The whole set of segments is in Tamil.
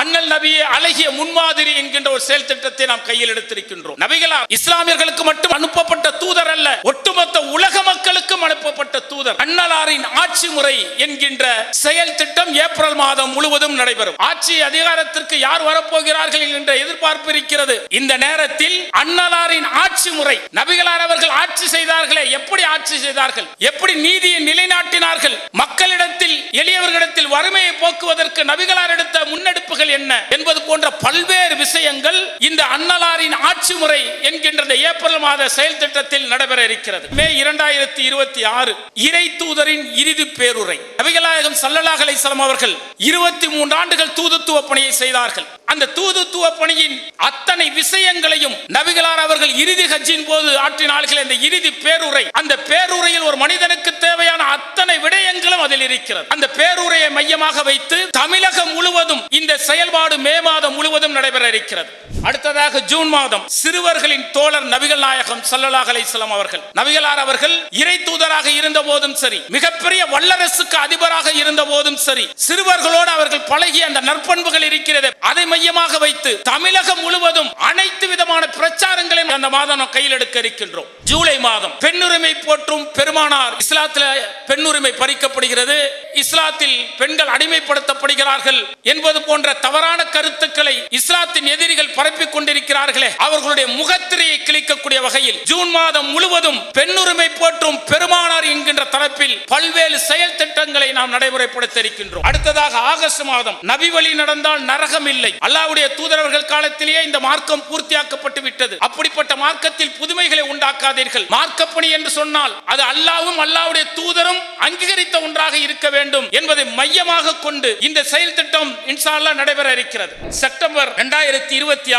அண்ணல் நபியே அழகிய முன்மாதிரி என்கின்ற ஒரு செயல் திட்டத்தை நாம் கையில் எடுத்திருக்கின்றோம். நபிகளார் இஸ்லாமியர்களுக்கு மட்டும் அனுப்பப்பட்ட தூதர் அல்ல, ஒட்டுமொத்த உலக மக்களுக்கும் அனுப்பப்பட்ட தூதர். அண்ணலாரின் ஆட்சி முறை என்கின்ற செயல் திட்டம் ஏப்ரல் மாதம் முழுவதும் நடைபெறும். ஆட்சி அதிகாரத்திற்கு யார் வரப்போகிறார்கள் என்ற எதிர்பார்ப்பு இருக்கிறது. இந்த நேரத்தில் அண்ணலாரின் ஆட்சி முறை, நபிகளார் அவர்கள் ஆட்சி செய்தார்களே, எப்படி ஆட்சி செய்தார்கள், எப்படி நீதியை நிலைநாட்டினார்கள், மக்களிடத்தில் எளியவர்களிடத்தில் வறுமையை போக்குவதற்கு நபிகளார் எடுத்த முன்னெடுப்புகள் என்ன என்பது போன்ற பல்வேறு விஷயங்கள் இந்த அண்ணலாரின் ஆட்சி முறை என்கின்ற ஏப்ரல் மாத செயல் திட்டத்தில் நடைபெற இருக்கிறது. மே 2026 இறை தூதரின் இறுதி பேருரை. நபிகள் நாயகம் ஸல்லல்லாஹு அலைஹி வஸல்லம் அவர்கள் 23 ஆண்டுகள் தூதுத்துவ பணியை செய்தார்கள். அந்த தூதுத்துவ பணியின் அத்தனை விஷயங்களையும் நபிகளார் அவர்கள் இறுதி ஹஜ்ஜின் போது ஆற்றினார்கள். அந்த இறுதி பேருரை, அந்த பேருரையில் ஒரு மனிதனுக்கு தேவையான அத்தனை விடயங்களும் அதில் இருக்கிறது. அந்த பேருரையை மையமாக வைத்து தமிழகம் முழுவதும் இந்த செயல்பாடு மே மாதம் முழுவதும் நடைபெற இருக்கிறது. அடுத்ததாக ஜூன் மாதம் சிறுவர்களின் தோழர் நபிகள் நாயகம் ஸல்லல்லாஹு அலைஹி வஸல்லம் அவர்கள், நபிகளார் அவர்கள் இறை தூதராக இருந்த போதும் சரி, மிகப்பெரிய வல்லரசுக்கு அதிபராக இருந்த போதும் சரி, சிறுவர்களோடு அவர்கள் பழகிய அந்த நற்பண்புகள் இருக்கிறது. அதை மையமாக வைத்து தமிழகம் முழுவதும் அனைத்து விதமான பிரச்சாரங்களையும் அந்த மாதம் நாம் கையில் எடுக்க இருக்கின்றோம். ஜூலை மாதம் பெண்ணுரிமை போற்றும் பெருமானார், இஸ்லாத்தில் பெண்ணுரிமை பறிக்கப்படுகிறது, இஸ்லாத்தில் பெண்கள் அடிமைப்படுத்தப்படுகிறார்கள் என்பது போன்ற தவறான கருத்துக்களை இஸ்லாத்தின் எதிரிகள் பரப்பிக் கொண்டிருக்கிறார்களே, அவர்களுடைய முகத்திரையை கிழிக்கக்கூடிய வகையில் ஜூன் மாதம் முழுவதும் பெண்ணுரிமை போற்றும் பெருமானார் என்கின்ற தரப்பில் பல்வேறு செயல் திட்டங்களை நாம் நடைமுறைப்படுத்த இருக்கின்றோம். அடுத்ததாக ஆகஸ்ட் மாதம் நபி வழி நடந்தால் நரகம் இல்லை. அல்லாஹ்வுடைய தூதரவர்கள் காலத்திலேயே இந்த மார்க்கம் பூர்த்தியாக்கப்பட்டு விட்டது. அப்படிப்பட்ட மார்க்கத்தில் புதுமைகளை உண்டாக்காதீர்கள். மார்க்கப்பணி என்று சொன்னால் அது அல்லாஹ்வும் அல்லாஹ்வுடைய தூதரும் அங்கீகரித்த ஒன்றாக இருக்க வேண்டும் என்பதை மையமாக கொண்டு இந்த செயல் திட்டம் இன்ஷா அல்லாஹ் நடைபெற இருக்கிறது. செப்டம்பர் 2026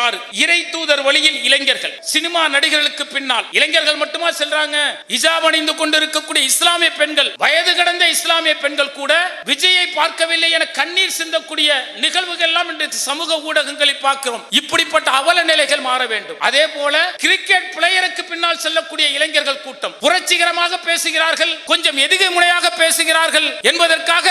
இறை தூதர் வழியில் இளைஞர்கள். சினிமா நடிகர்களுக்கு பின்னால் இளைஞர்கள் மட்டுமா செல்றாங்க? ஹிஜாப் அணிந்து கொண்டிருக்கக்கூடிய இஸ்லாமிய பெண்கள், வயது கடந்த இஸ்லாமிய பெண்கள் கூட விஜயை பார்க்கவில்லை என கண்ணீர் சிந்தக்கூடிய நிகழ்வுகள் எல்லாம் இன்றைக்கு சமூக ஊடகங்களில் பார்க்கிறோம். இப்படிப்பட்ட அவல நிலைகள் மாற வேண்டும். அதே போல கிரிக்கெட் பிளேயருக்கு பின்னால் செல்லக்கூடிய இளைஞர்கள் கூட்டம் புரட்சிகரமாக பேசுகிறார்கள், கொஞ்சம் எதிர்மறை முறையாக பேசுகிறார்கள் என்பதற்காக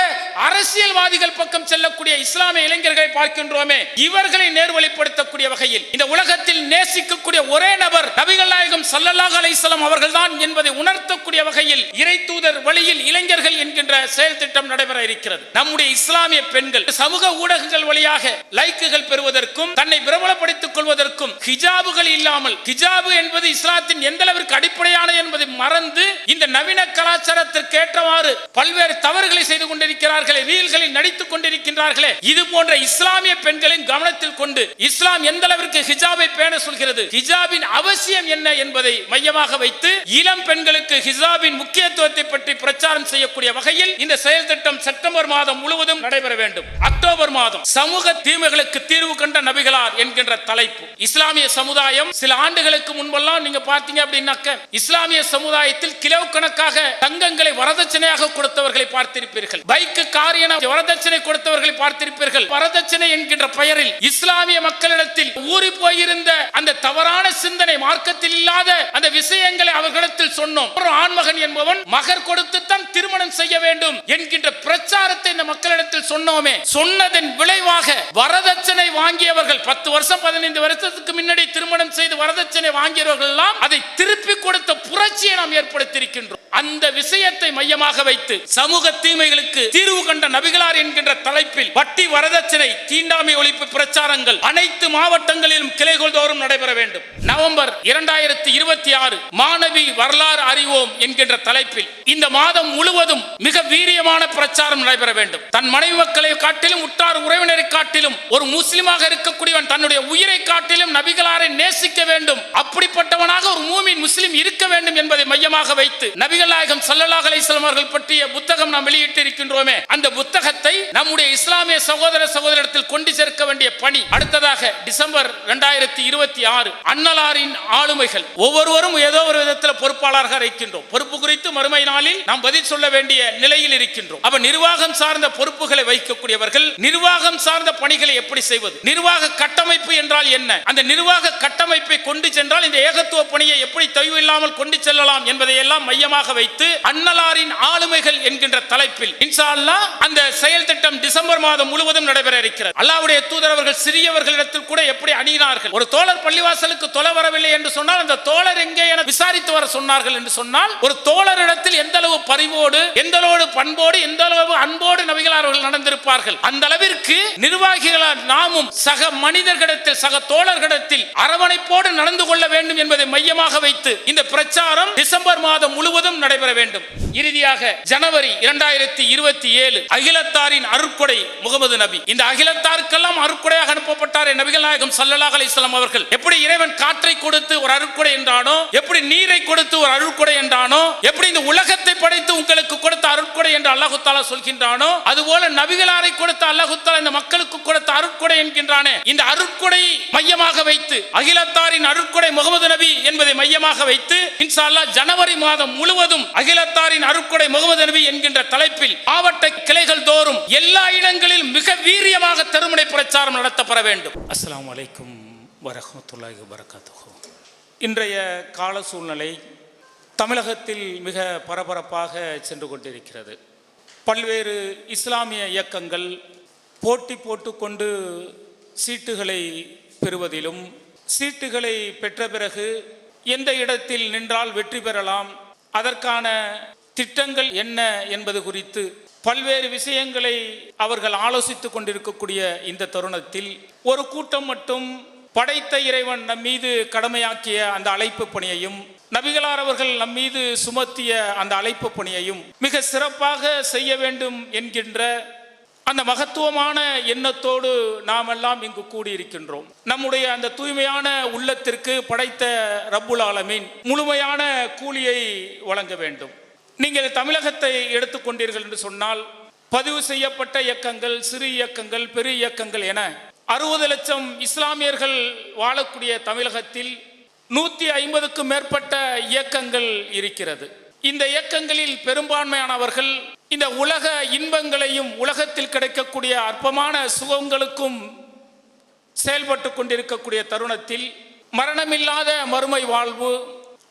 அரசியல்வாதிகள் பக்கம் செல்லக்கூடிய இஸ்லாமிய இளைஞர்களை பார்க்கின்றோமே, இவர்களை நேர்வழிப்படுத்தக்கூடிய வகையில் இந்த உலகத்தில் நேசிக்கக்கூடிய ஒரே நபர் நபிகள் நாயகம் ஸல்லல்லாஹு அலைஹி வஸல்லம் அவர்கள்தான் என்பதை உணர்த்தக்கூடிய வகையில் இறை தூதர் வழியில் இளைஞர்கள் என்கின்ற செயல் திட்டம் நடைபெற இருக்கிறது. நம்முடைய இஸ்லாமிய பெண்கள் சமூக ஊடகங்கள் வழியாக லைக்குகள் பெறுவதற்கும் தன்னை பிரபலப்படுத்திக் கொள்வதற்கும் ஹிஜாபுகள் இல்லாமல், ஹிஜாபு என்பது இஸ்லாத்தின் எந்த அளவிற்கு அடிப்படையான என்பதை மறந்து இந்த நவீன கலாச்சாரத்திற்கு ஏற்றவாறு பல்வேறு தவறுகளை செய்து கொண்டிருக்கிறார்களே, ரீல்களில் நடித்துக் கொண்டிருக்கின்றார்களே, இது போன்ற இஸ்லாமிய பெண்களின் கவனத்தில் கொண்டு இஸ்லாம் எந்த அளவிற்கு ஹிஜாபை பேண சொல்கிறது, ஹிஜாபின் அவசியம் என்ன என்பதை மையமாக வைத்து இளம் பெண்களுக்கு ஹிஜாபின் முக்கியத்துவத்தை பற்றி பிரச்சாரம் செய்யக்கூடிய வகையில் இந்த செயல் திட்டம் செப்டம்பர் மாதம் முழுவதும் நடைபெற வேண்டும். அக்டோபர் மாதம் சமூக தீமைகளுக்கு தீர்வு கண்ட நபிகளார் என்கின்ற தலைப்பு. இஸ்லாமிய சமுதாயம் சில ஆண்டுகளுக்கு முன்பெல்லாம் நீங்க பார்த்தீங்க அப்படின்னாக்க இஸ்லாமிய சமுதாயத்தில் கிலோ கணக்காக தங்கங்களை வரதட்சணையாக கொடுத்தவர்களை பார்த்திருப்பீர்கள். பைக்கு, கார் என வரதட்சணை கொடுத்தவர்களை பார்த்திருப்பீர்கள். வரதட்சணை என்கின்ற பெயரில் இஸ்லாமிய மக்களிடத்தில் ஊறி போயிருந்த அந்த தவறான சிந்தனை, மார்க்கத்தில் இல்லாத அந்த விஷயங்களை அவர்களிடத்தில் சொன்னோம். ஒரு ஆண்மகன் என்பவன் மகர் கொடுத்துத்தான் திருமணம் செய்ய வேண்டும் என்கின்ற பிரச்சாரத்தை இந்த மக்களிடத்தில் சொன்னோமே, சொன்னதன் விளைவாக வரதட்சணை வாங்கியவர்கள் 10 வருஷம் 15 வருஷத்துக்கு முன்னாடி திருமணம் செய்து வரதட்சணை வாங்கியவர்கள் எல்லாம் அதை திருப்பி கொடுத்த புரட்சியை நாம் ஏற்படுத்தியிருக்கின்றோம். அந்த விஷயத்தை மையமாக வைத்து சமூக தீமைகளுக்கு தீர்வு கண்ட நபிகளார் என்கின்ற தலைப்பில் வட்டி, வரதட்சணை, தீண்டாமை ஒழிப்பு பிரச்சாரங்கள் அனைத்து மாவட்டங்களிலும் கிளைகள் தோறும் நடைபெற வேண்டும். நவம்பர் 2026 மாணவி வரலாறு அறிவோம் என்கின்ற தலைப்பில் இந்த மாதம் முழுவதும் மிக வீரியமான பிரச்சாரம் நடைபெற வேண்டும். தன் மனைவி மக்களை காட்டிலும், உற்றார் உறவினரை காட்டிலும், ஒரு முஸ்லிமாக இருக்கக்கூடியவன் தன்னுடைய உயிரை காட்டிலும் நபிகளாரை நேசிக்க வேண்டும். அப்படிப்பட்டவனாக ஒரு மூமின் முஸ்லிம் இருக்க வேண்டும் என்பதை மையமாக வைத்து நபிகள் நாயகம் ஸல்லல்லாஹு அலைஹி வஸல்லம் அவர்கள் பற்றிய புத்தகம் நாம் வெளியிட்டு இருக்கின்றோமே, அந்த புத்தகத்தை நம்முடைய இஸ்லாமிய சகோதர சகோதரத்தில் கொண்டு சேர்க்க வேண்டிய பணி. அடுத்ததாக டிசம்பர் 2026 அண்ணலாரின் ஆளுமைகள். ஒவ்வொருவரும் ஏதோ ஒரு விதத்தில் பொறுப்பாளராக இருக்கின்றோம். பொறுப்பு குறித்து மறுமை நாளில் நாம் பதில் சொல்ல வேண்டிய நிலையில் இருக்கின்றோம். அப்ப நிர்வாகம் சார்ந்த பொறுப்புகளை வகிக்கக்கூடியவர்கள் நிர்வாகம் சார்ந்த பணிகளை எப்படி செய்வது, நிர்வாக கட்டமைப்பு என்றால் என்ன, அந்த நிர்வாக கட்டமைப்பை கொண்டு சென்றால் இந்த ஏகத்துவ பணியை எப்படி தொய்வு இல்லாமல் கொண்டு செல்லலாம் என்பதை எல்லாம் மையமாக வைத்து அன்னலாரின் ஆளுமைகள் என்கின்ற தலைப்பில் இன்ஷா அல்லாஹ் அந்த செயல் திட்டம் டிசம்பர் மாதம் முழுவதும் நடைபெற இருக்கிறது. அல்லாஹ்வுடைய தூதர் அவர்கள் சிறியவர்களிடத்தில் கூட எப்படி அணுகினார்கள். ஒரு தோழர் பள்ளிவாசலுக்கு தொலை வரவில்லை என்று சொன்னால் அந்த தோழர் எங்கே என விசாரித்து வர சொன்னார்கள் என்று சொன்னால், ஒரு தோழரிடத்தில் எந்த அளவு பரிவோடு, எந்த அளவு பண்போடு, எந்த அளவு அன்போடு நபிகளார் அவர்கள் நடந்திருப்பார்கள். அந்த அளவிற்கு நிர்வாகிகளால் நாமும் சக மனிதர்களிடத்தில், சக தோழர்களிடத்தில் அரவணைப்போடு நடந்து கொள்ள வேண்டும் என்பதை மையமாக வைத்து இந்த பிரச்சாரம் டிசம்பர் மாதம் முழுவதும் நடைபெற வேண்டும். இறுதியாக ஜனவரி 2027 அகிலத்தாரின் அருட்கொடை முகமது நபி. இந்த அகிலத்தாருக்கெல்லாம் அருட்கொடையாக அனுப்பப்பட்டார் நபிகள் நாயகம் ஸல்லல்லாஹு அலைஹி வஸல்லம் அவர்கள். எப்படி இறைவன் காற்றை கொடுத்து ஒரு அருட்கொடை என்றானோ, எப்படி நீரை கொடுத்து ஒரு அருட்கொடை என்றானோ, எப்படி இந்த உலகத்தை படைத்து உங்களுக்கு கொடுத்த அருட்கொடை என்று அல்லாஹ் தஆலா சொல்கின்றானோ, அதுபோல நபிகளாரை கொடுத்த அல்லாஹ் தஆலா இந்த மக்களுக்கு கொடுத்த அருட்கொடை என்கின்றானே. இந்த அருட்கொடை மையமாக வைத்து அகிலத்தாரின் அருட்கொடை முகமது நபி என்பதை மையமாக வைத்து இன்ஷா அல்லாஹ் ஜனவரி மாதம் முழுவதும் அகிலத்தாரின் அருட்கொடை முகமது நபி என்கின்ற தலைப்பில் மாவட்ட கிளைகள் தோறும் எல்லா இடங்களிலும் மிக வீரியமாக தெருமுனை பிரச்சாரம் நடத்தப்பட வேண்டும். அஸ்ஸலாமு அலைக்கும் வரஹ்மத்துல்லாஹி வபரகாத்துஹு. இன்றைய கால சூழ்நிலை தமிழகத்தில் மிக பரபரப்பாக சென்று கொண்டிருக்கிறது. பல்வேறு இஸ்லாமிய இயக்கங்கள் போட்டி போட்டுக்கொண்டு சீட்டுகளை பெறுவதிலும், சீட்டுகளை பெற்ற பிறகு எந்த இடத்தில் நின்றால் வெற்றி பெறலாம், அதற்கான திட்டங்கள் என்ன என்பது குறித்து பல்வேறு விஷயங்களை அவர்கள் ஆலோசித்துக் கொண்டிருக்கக்கூடிய இந்த தருணத்தில் ஒரு கூட்டம் மட்டும் படைத்த இறைவன் நம் மீது கடமையாக்கிய அந்த அழைப்பு பணியையும், நபிகளார் அவர்கள் நம் மீது சுமத்திய அந்த அழைப்பு பணியையும் மிக சிறப்பாக செய்ய வேண்டும் என்கின்ற அந்த மகத்துவமான எண்ணத்தோடு நாம் எல்லாம் இங்கு கூடியிருக்கின்றோம். நம்முடைய அந்த தூய்மையான உள்ளத்திற்கு படைத்த ரப்புல் ஆலமீன் முழுமையான கூலியை வழங்க வேண்டும். நீங்கள் தமிழகத்தை எடுத்துக்கொண்டீர்கள் என்று சொன்னால், பதிவு செய்யப்பட்ட இயக்கங்கள், சிறு இயக்கங்கள், பெரிய இயக்கங்கள் என 60 லட்சம் இஸ்லாமியர்கள் வாழக்கூடிய தமிழகத்தில் 150க்கும் மேற்பட்ட இயக்கங்கள் இருக்கிறது. இந்த இயக்கங்களில் பெரும்பான்மையானவர்கள் இந்த உலக இன்பங்களையும் உலகத்தில் கிடைக்கக்கூடிய அற்பமான சுகங்களுக்கும் செயல்பட்டு கொண்டிருக்கக்கூடிய தருணத்தில் மரணமில்லாத மறுமை வாழ்வு,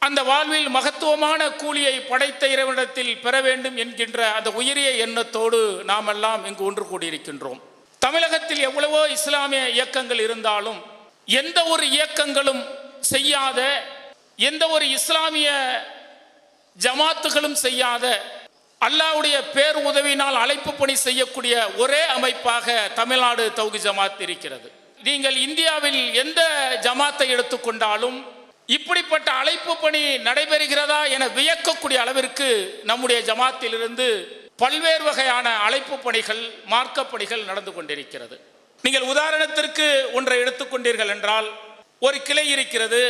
அந்த வாழ்வில் மகத்துவமான கூலியை படைத்த இறைவனிடத்தில் பெற வேண்டும் என்கின்ற அந்த உயரிய எண்ணத்தோடு நாம் எல்லாம் இங்கு ஒன்று கூடியிருக்கின்றோம். தமிழகத்தில் எவ்வளவோ இஸ்லாமிய இயக்கங்கள் இருந்தாலும் எந்த ஒரு இயக்கங்களும் செய்யாத, எந்த ஒரு இஸ்லாமிய ஜமாத்துகளும் செய்யாத, அல்லாஹ்வுடைய பேர் உதவினால் அழைப்பு பணி செய்யக்கூடிய ஒரே அமைப்பாக தமிழ்நாடு தௌஹீத் ஜமாத் இருக்கிறது. நீங்கள் இந்தியாவில் எந்த ஜமாத்தை எடுத்துக்கொண்டாலும் இப்படிப்பட்ட அழைப்பு பணி நடைபெறுகிறதா என வியக்கக்கூடிய அளவிற்கு நம்முடைய ஜமாத்திலிருந்து பல்வேறு வகையான அழைப்பு பணிகள், மார்க்க பணிகள் நடந்து கொண்டிருக்கிறது. நீங்கள் உதாரணத்திற்கு ஒன்றை எடுத்துக்கொண்டீர்கள் என்றால், ஒரு கிளை இருக்கிறது.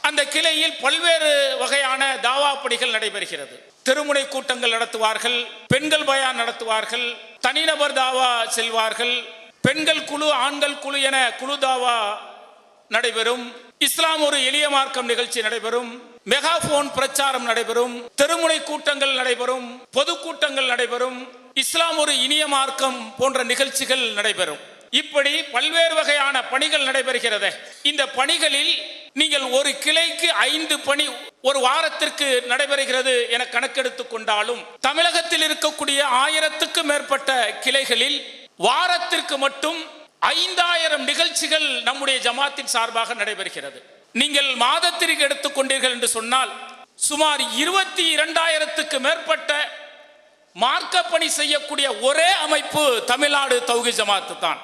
அந்த கிளையில் பல்வேறு வகையான தாவா பணிகள் நடைபெறுகிறது. திருமுனை கூட்டங்கள் நடத்துவார்கள், பெண்கள் பயான் நடத்துவார்கள், தனிநபர் தாவா செல்வார்கள், பெண்கள் குழு, ஆண்கள் குழு என குழு தாவா நடைபெறும். இஸ்லாம் ஒரு எளிய மார்க்கம் நிகழ்ச்சி நடைபெறும், மெகாபோன் பிரச்சாரம் நடைபெறும், தெருமுனை கூட்டங்கள் நடைபெறும், பொதுக்கூட்டங்கள் நடைபெறும், இஸ்லாம் ஒரு இனிய மார்க்கம் போன்ற நிகழ்ச்சிகள் நடைபெறும். இப்படி பல்வேறு வகையான பணிகள் நடைபெறுகிறது. இந்த பணிகளில் நீங்கள் ஒரு கிளைக்கு 5 பணி ஒரு வாரத்திற்கு நடைபெறுகிறது என கணக்கெடுத்துக் கொண்டாலும், தமிழகத்தில் இருக்கக்கூடிய 1000க்கும் மேற்பட்ட கிளைகளில் வாரத்திற்கு மட்டும் 5000 நிகழ்ச்சிகள் நம்முடைய ஜமாத்தின் சார்பாக நடைபெறுகிறது. நீங்கள் மாதத்திற்கு எடுத்துக்கொண்டீர்கள் என்று சொன்னால் சுமார் 22,000க்கு மேற்பட்ட மார்க்க பணி செய்யக்கூடிய ஒரே அமைப்பு தமிழ்நாடு தௌஹீத் ஜமாத் தான்.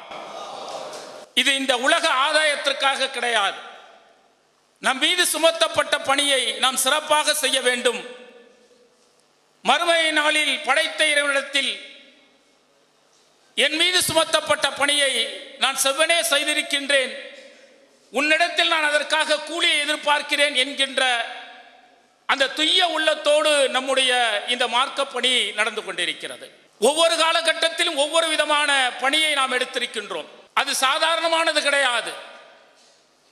இது இந்த உலக ஆதாயத்திற்காக கிடையாது. நம் மீது சுமத்தப்பட்ட பணியை நாம் சிறப்பாக செய்ய வேண்டும். மறுமை நாளில் படைத்த இறைவனிடத்தில் என் மீது சுமத்தப்பட்ட பணியை நான் செவ்வனே செய்திருக்கின்றேன், உன்னிடத்தில் நான் அதற்காக கூலியை எதிர்பார்க்கிறேன் என்கின்ற அந்த துய்ய உள்ளத்தோடு நம்முடைய இந்த மார்க்க பணி நடந்து கொண்டிருக்கிறது. ஒவ்வொரு காலகட்டத்திலும் ஒவ்வொரு விதமான பணியை நாம் எடுத்திருக்கின்றோம். அது சாதாரணமானது கிடையாது.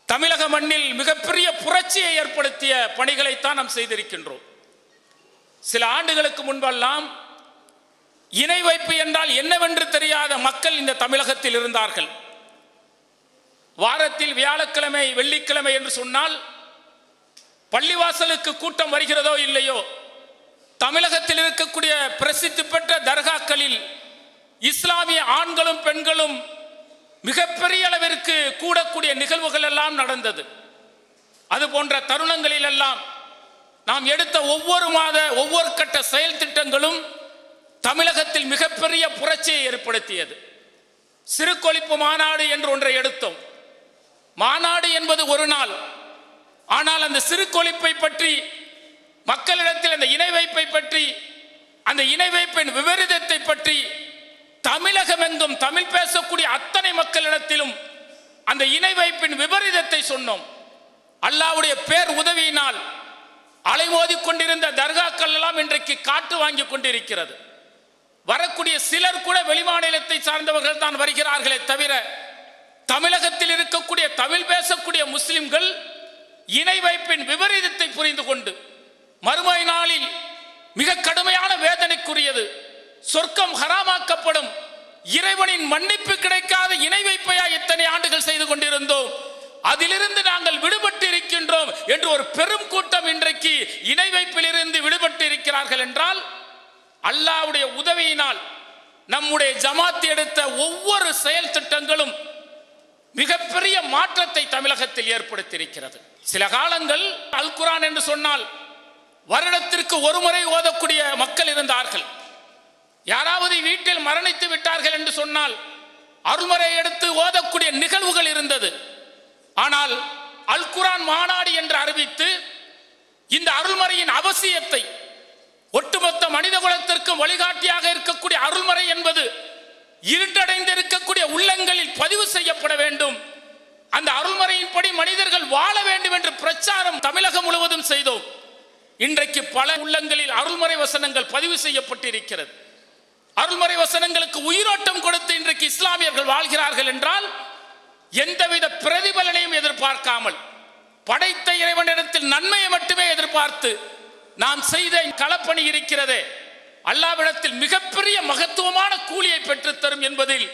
தமிழக மண்ணில் மிகப்பெரிய புரட்சியை ஏற்படுத்திய பணிகளைத்தான் நாம் செய்திருக்கின்றோம். சில ஆண்டுகளுக்கு முன்பெல்லாம் இணை வைப்பு என்றால் என்னவென்று தெரியாத மக்கள் இந்த தமிழகத்தில் இருந்தார்கள். வாரத்தில் வியாழக்கிழமை, வெள்ளிக்கிழமை என்று சொன்னால் பள்ளிவாசலுக்கு கூட்டம் வருகிறதோ இல்லையோ, தமிழகத்தில் இருக்கக்கூடிய பிரசித்தி பெற்ற தர்காக்களில் இஸ்லாமிய ஆண்களும் பெண்களும் மிகப்பெரிய அளவிற்கு கூடக்கூடிய நிகழ்வுகள் எல்லாம் நடந்தது. அது போன்ற தருணங்களில் எல்லாம் நாம் எடுத்த ஒவ்வொரு கட்ட செயல் திட்டங்களும் தமிழகத்தில் மிகப்பெரிய புரட்சியை ஏற்படுத்தியது. சிறுகொழிப்பு மாநாடு என்று ஒன்றை எடுத்தோம். மாநாடு என்பது ஒரு நாள், ஆனால் அந்த சிறுகொழிப்பை பற்றி மக்களிடத்தில், அந்த இணை வைப்பை பற்றி, அந்த இணை வைப்பின் விபரீதத்தை பற்றி தமிழகம் எங்கும் தமிழ் பேசக்கூடிய அத்தனை மக்களிடத்திலும் அந்த இணை வைப்பின் விபரீதத்தை சொன்னோம். அல்லாஹ்வுடைய பேர் உதவியினால் அலைமோதி கொண்டிருந்த தர்காக்கள் எல்லாம் இன்றைக்கு காட்டு வாங்கி கொண்டிருக்கிறது. வரக்கூடிய சிலர் கூட வெளிமாநிலத்தை சார்ந்தவர்கள் தான் வருகிறார்களே தவிர, தமிழகத்தில் இருக்கக்கூடிய தமிழ் பேசக்கூடிய முஸ்லிம்கள் இணை வைப்பின் விபரீதத்தை புரிந்து கொண்டு மறுமை நாளில் மிக கடுமையான வேதனைக்குரியது சொர்க்கம் ஹராமாக்கப்படும், இறைவனின் மன்னிப்பு கிடைக்காத இணை வைப்பையா இத்தனை ஆண்டுகள் செய்து கொண்டிருந்தோம், அதிலிருந்து நாங்கள் விடுபட்டு இருக்கின்றோம் என்று ஒரு பெரும் கூட்டம் இன்றைக்கு இணை வைப்பிலிருந்து விடுபட்டு இருக்கிறார்கள் என்றால், அல்லாஹ்வுடைய உதவியினால் நம்முடைய ஜமாத் எடுத்த ஒவ்வொரு செயல் திட்டங்களும் மிகப்பெரிய மாற்றத்தை தமிழகத்தில் ஏற்படுத்தியிருக்கிறது. சில காலங்கள் அல் குர்ஆன் என்று சொன்னால் வருடத்திற்கு ஒரு முறை ஓதக்கூடிய மக்கள் இருந்தார்கள். யாராவது வீட்டில் மரணித்து விட்டார்கள் என்று சொன்னால் அருள்முறை எடுத்து ஓதக்கூடிய நிகழ்வுகள் இருந்தது. ஆனால் அல் குர்ஆன் மாநாடு என்று அறிவித்து இந்த அருள்மறையின் அவசியத்தை, ஒட்டுமொத்த மனித குலத்திற்கும் வழிகாட்டியாக இருக்கக்கூடிய அருள்மறை என்பது இருட்டடைந்து இருக்கக்கூடிய உள்ளங்களில் பதிவு செய்யப்பட வேண்டும், அந்த அருள்மறையின்படி மனிதர்கள் வாழ வேண்டும் என்று பிரச்சாரம் தமிழகம் முழுவதும் செய்தோம். இன்றைக்கு பல உள்ளங்களில் அருள்மறை வசனங்கள் பதிவு செய்யப்பட்டிருக்கிறது. அருள்மறை வசனங்களுக்கு உயிரோட்டம் கொடுத்து இன்றைக்கு இஸ்லாமியர்கள் வாழ்கிறார்கள் என்றால், எந்தவித பிரதிபலனையும் எதிர்பார்க்காமல் படைத்த இறைவனிடத்தில் நன்மையை மட்டுமே எதிர்பார்த்து நாம் செய்த களப்பணி இருக்கிறதே, அல்லாஹ்விடத்தில் மிகப்பெரிய மகத்துவமான கூலியை பெற்றுத்தரும் என்பதில்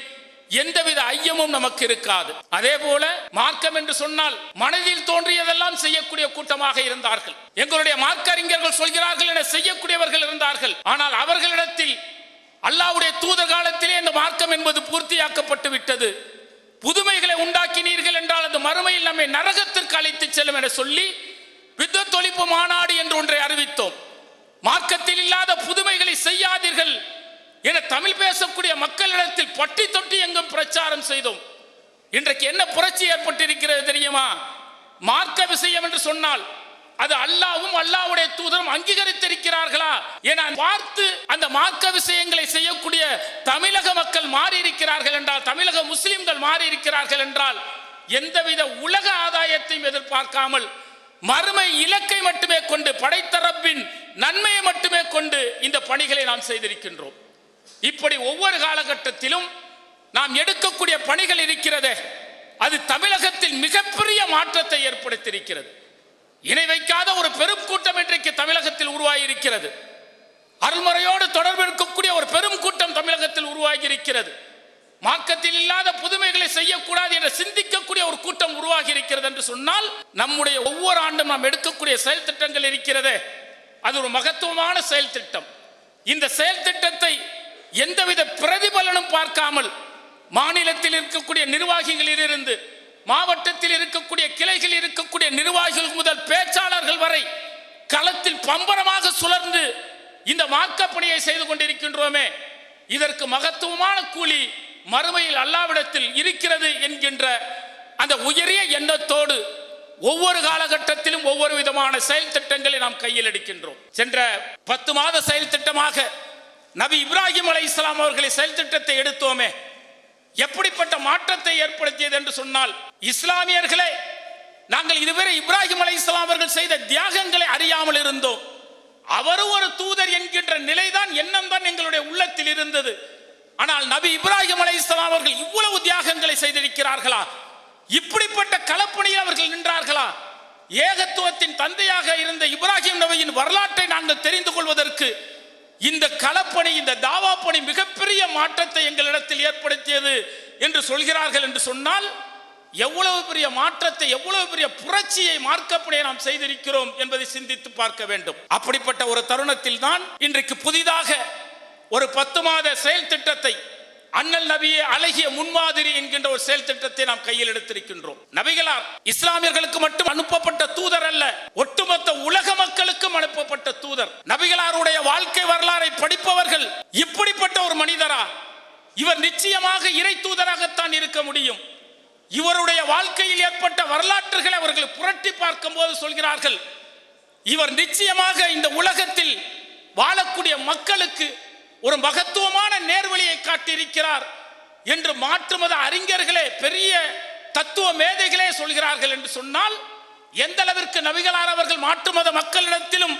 எந்தவித ஐயமும் நமக்கு இருக்காது. அதே போல மார்க்கம் என்று சொன்னால் மனதில் தோன்றியதெல்லாம் செய்யக்கூடிய கூட்டமாக இருந்தார்கள். எங்களுடைய மார்க்க அறிஞர்கள் சொல்கிறார்கள் என செய்யக்கூடியவர்கள் இருந்தார்கள். ஆனால் அவர்களிடத்தில் அல்லாஹ்வுடைய தூதர் காலத்திலே இந்த மார்க்கம் என்பது பூர்த்தியாக்கப்பட்டு விட்டது, புதுமைகளை உண்டாக்கினீர்கள் என்றால் அது மறுமையில் நம்மை நரகத்திற்கு அழைத்து செல்லும் என சொல்லி வித்வத் ஒழிப்பு மாநாடு என்று ஒன்றை அறிவித்தோம். மார்க்கத்தில் இல்லாத புதுமைகளை செய்யாதீர்கள் என தமிழ் பேசக்கூடிய மக்களிடத்தில் பட்டி தொட்டி எங்கும் பிரச்சாரம் செய்தோம். இன்றைக்கு என்ன புரட்சி ஏற்பட்டிருக்கிறது தெரியுமா? மார்க்க விஷயம் என்று சொன்னால் அது அல்லாஹ்வும் அல்லாஹ்வுடைய தூதரும் அங்கீகரித்திருக்கிறார்களா என பார்த்து அந்த மார்க்க விஷயங்களை செய்யக்கூடிய தமிழக மக்கள் மாறி இருக்கிறார்கள் என்றால், தமிழக முஸ்லிம்கள் மாறி இருக்கிறார்கள் என்றால், எந்தவித உலக ஆதாயத்தையும் எதிர்பார்க்காமல் மறுமை இலக்கை மட்டுமே கொண்டு, படைத்த ரப்பின் நன்மையை மட்டுமே கொண்டு இந்த பணிகளை நாம் செய்திருக்கின்றோம். இப்படி ஒவ்வொரு காலகட்டத்திலும் நாம் எடுக்கக்கூடிய பணிகள் இருக்கிறதே, அது தமிழகத்தில் மிகப்பெரிய மாற்றத்தை ஏற்படுத்தியிருக்கிறது. இணை வைக்காத ஒரு பெரும் கூட்டம் இன்றைக்கு தமிழகத்தில் உருவாகி இருக்கிறது. அருள்முறையோடு தொடர்பு இருக்கக்கூடிய ஒரு பெரும் கூட்டம் தமிழகத்தில் உருவாகி இருக்கிறது. மார்க்கத்தில் இல்லாத புதுமைகளை செய்யக்கூடாது என்று சிந்திக்கக்கூடிய ஒரு கூட்டம் உருவாகி இருக்கிறது என்று சொன்னால், நம்முடைய ஒவ்வொரு ஆண்டும் நாம் எடுக்கக்கூடிய செயல் திட்டங்கள் இருக்கிறதே, அது ஒரு மகத்துவமான செயல் திட்டம். இந்த செயல் திட்டத்தை எந்தவித பிரதிபலனும் பார்க்காமல் மாநிலத்தில் இருக்கக்கூடிய நிர்வாகிகளிலிருந்து மாவட்டத்தில் இருக்கக்கூடிய கிளைகளில் இருக்கக்கூடிய நிர்வாகிகள் முதல் பேச்சாளர்கள் வரை களத்தில் பம்பரமாக சுழன்று இந்த மார்க்க பணியை செய்து கொண்டிருக்கின்றோமே, இதற்கு மகத்துவமான கூலி மறுமையில் அல்லாஹ்விடத்தில் இருக்கிறது என்கின்ற அந்த உயரிய எண்ணத்தோடு ஒவ்வொரு காலகட்டத்திலும் ஒவ்வொரு விதமான செயல் திட்டங்களை நாம் கையில் எடுக்கின்றோம். சென்ற 10 மாத செயல் திட்டமாக நபி இப்ராஹிம் அலைஹிஸ்ஸலாம் அவர்களை செயல் திட்டத்தை எடுத்தோமே, எப்படிப்பட்ட மாற்றத்தை ஏற்படுத்தியது என்று சொன்னால், இஸ்லாமியர்களே நாங்கள் இதுவரை இப்ராஹிம் அலைஹிஸ்ஸலாம் அவர்கள் செய்த தியாகங்களை அறியாமல் இருந்தோம். அவரும் ஒரு தூதர் என்கின்ற நிலைதான், எண்ணம் தான் எங்களுடைய உள்ளத்தில் இருந்தது. ஆனால் நபி இப்ராஹிம் அலைஹிஸ்ஸலாம் அவர்கள் இவ்வளவு தியாகங்களை செய்திருக்கிறார்களா? இப்படிப்பட்ட களப்பணியில் அவர்கள் நின்றார்களா? ஏகத்துவத்தின் தந்தையாக இருந்த இப்ராஹிம் நபியின் வரலாற்றை நாங்கள் தெரிந்து கொள்வதற்கு இந்த களப்பணி, இந்த தாவா பணி மிகப்பெரிய மாற்றத்தை எங்களிடத்தில் ஏற்படுத்தியது என்று சொல்கிறார்கள் என்று சொன்னால், எவ்வளவு பெரிய மாற்றத்தை, எவ்வளவு பெரிய புரட்சியை மார்க்கப்படியே நாம் செய்திருக்கிறோம் என்பதை சிந்தித்து பார்க்க வேண்டும். அப்படிப்பட்ட ஒரு தருணத்தில் தான் இன்றைக்கு புதிதாக ஒரு 10 மாத செயல் திட்டத்தை, அண்ணல் நபியே அழகிய முன்மாதிரி என்கின்ற ஒரு செயல் திட்டத்தை நாம் கையில் எடுத்திருக்கின்றோம். நபிகளார் இஸ்லாமியர்களுக்கு மட்டும் அனுப்பப்பட்ட தூதர் அல்ல, ஒட்டுமொத்த உலக மக்களுக்கும் அனுப்பப்பட்ட தூதர். நபிகளாருடைய வாழ்க்கை வரலாறை படிப்பவர்கள் இப்படிப்பட்ட ஒரு மனிதரா, இவர் நிச்சயமாக இறை தூதராகத்தான் இருக்க முடியும். இவருடைய வாழ்க்கையில் ஏற்பட்ட வரலாற்றுகளை அவர்கள் புரட்டி பார்க்கும் போது சொல்கிறார்கள், இவர் நிச்சயமாக இந்த உலகத்தில் வாழக்கூடிய மக்களுக்கு ஒரு மகத்துவமான நேர்வழியை காட்டியிருக்கிறார் என்று மாற்று மத அறிஞர்களே, பெரிய தத்துவ மேதைகளே சொல்கிறார்கள் என்று சொன்னால், எந்த அளவிற்கு நபிகளார் அவர்கள் மாற்று மத மக்களிடத்திலும்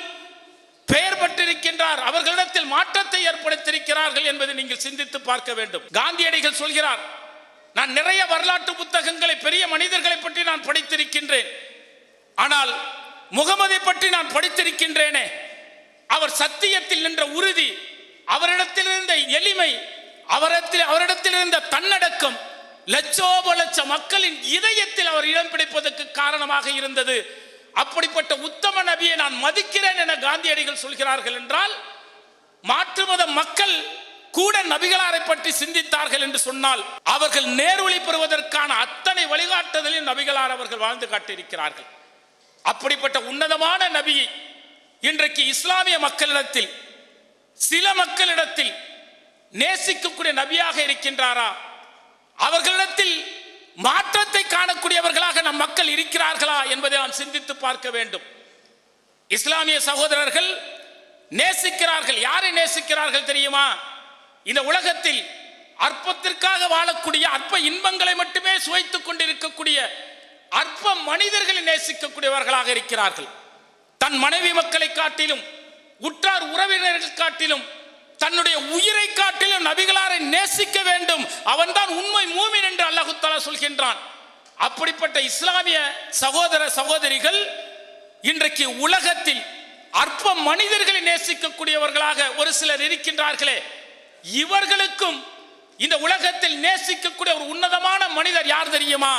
பெயர் பெற்றிருக்கின்றார், அவர்களிடத்தில் மாற்றத்தை ஏற்படுத்தியிருக்கிறார்கள் என்பதை நீங்கள் சிந்தித்து பார்க்க வேண்டும். காந்தியடிகள் சொல்கிறார், நான் நிறைய வரலாற்று புத்தகங்களை, பெரிய மனிதர்களை பற்றி நான் படித்திருக்கின்றேன், ஆனால் முகமதை பற்றி நான் படித்திருக்கின்றேனே, அவர் சத்தியத்தில் நின்ற உறுதி, அவரிடத்தில் இருந்த எளிமை, அவரிடத்தில் இருந்த தன்னடக்கம் லட்சோப லட்ச மக்களின் இதயத்தில் அவர் இடம் பிடிப்பதற்கு காரணமாக இருந்தது. அப்படிப்பட்ட உத்தம நபியை நான் மதிக்கிறேன் என காந்தியடிகள் சொல்கிறார்கள் என்றால், மாற்று மத மக்கள் கூட நபிகளாரை பற்றி சிந்தித்தார்கள் என்று சொன்னால், அவர்கள் நேர்வழி பெறுவதற்கான அத்தனை வழிகாட்டுதலில் நபிகளார் அவர்கள் வாழ்ந்து காட்டியிருக்கிறார்கள். அப்படிப்பட்ட உன்னதமான நபியை இன்றைக்கு இஸ்லாமிய மக்களிடத்தில், சில மக்களிடத்தில் நேசிக்கக்கூடிய நபியாக இருக்கின்றாரா? அவர்களிடத்தில் மாற்றத்தை காணக்கூடியவர்களாக நம் மக்கள் இருக்கிறார்களா என்பதை நாம் சிந்தித்து பார்க்க வேண்டும். இஸ்லாமிய சகோதரர்கள் நேசிக்கிறார்கள். யாரை நேசிக்கிறார்கள் தெரியுமா? இந்த உலகத்தில் அற்பத்திற்காக வாழக்கூடிய, அற்ப இன்பங்களை மட்டுமே சுவைத்துக் கொண்டிருக்கக்கூடிய அற்ப மனிதர்களை நேசிக்கக்கூடியவர்களாக இருக்கிறார்கள். தன் மனைவி மக்களை காட்டிலும், உற்றார் உறவினர்கள் காட்டிலும், தன்னுடைய உயிரை காட்டிலும் நபிகளாரை நேசிக்க வேண்டும். அவன்தான் உண்மை மூமின் என்று அல்லாஹ் தஆலா சொல்கின்றான். அப்படிப்பட்ட இஸ்லாமிய சகோதர சகோதரிகள் இன்றைக்கு உலகத்தில் அற்ப மனிதர்களை நேசிக்கக்கூடியவர்களாக ஒரு சிலர் இருக்கின்றார்களே, இவர்களுக்கும் இந்த உலகத்தில் நேசிக்கக்கூடிய ஒரு உன்னதமான மனிதர் யார் தெரியுமா?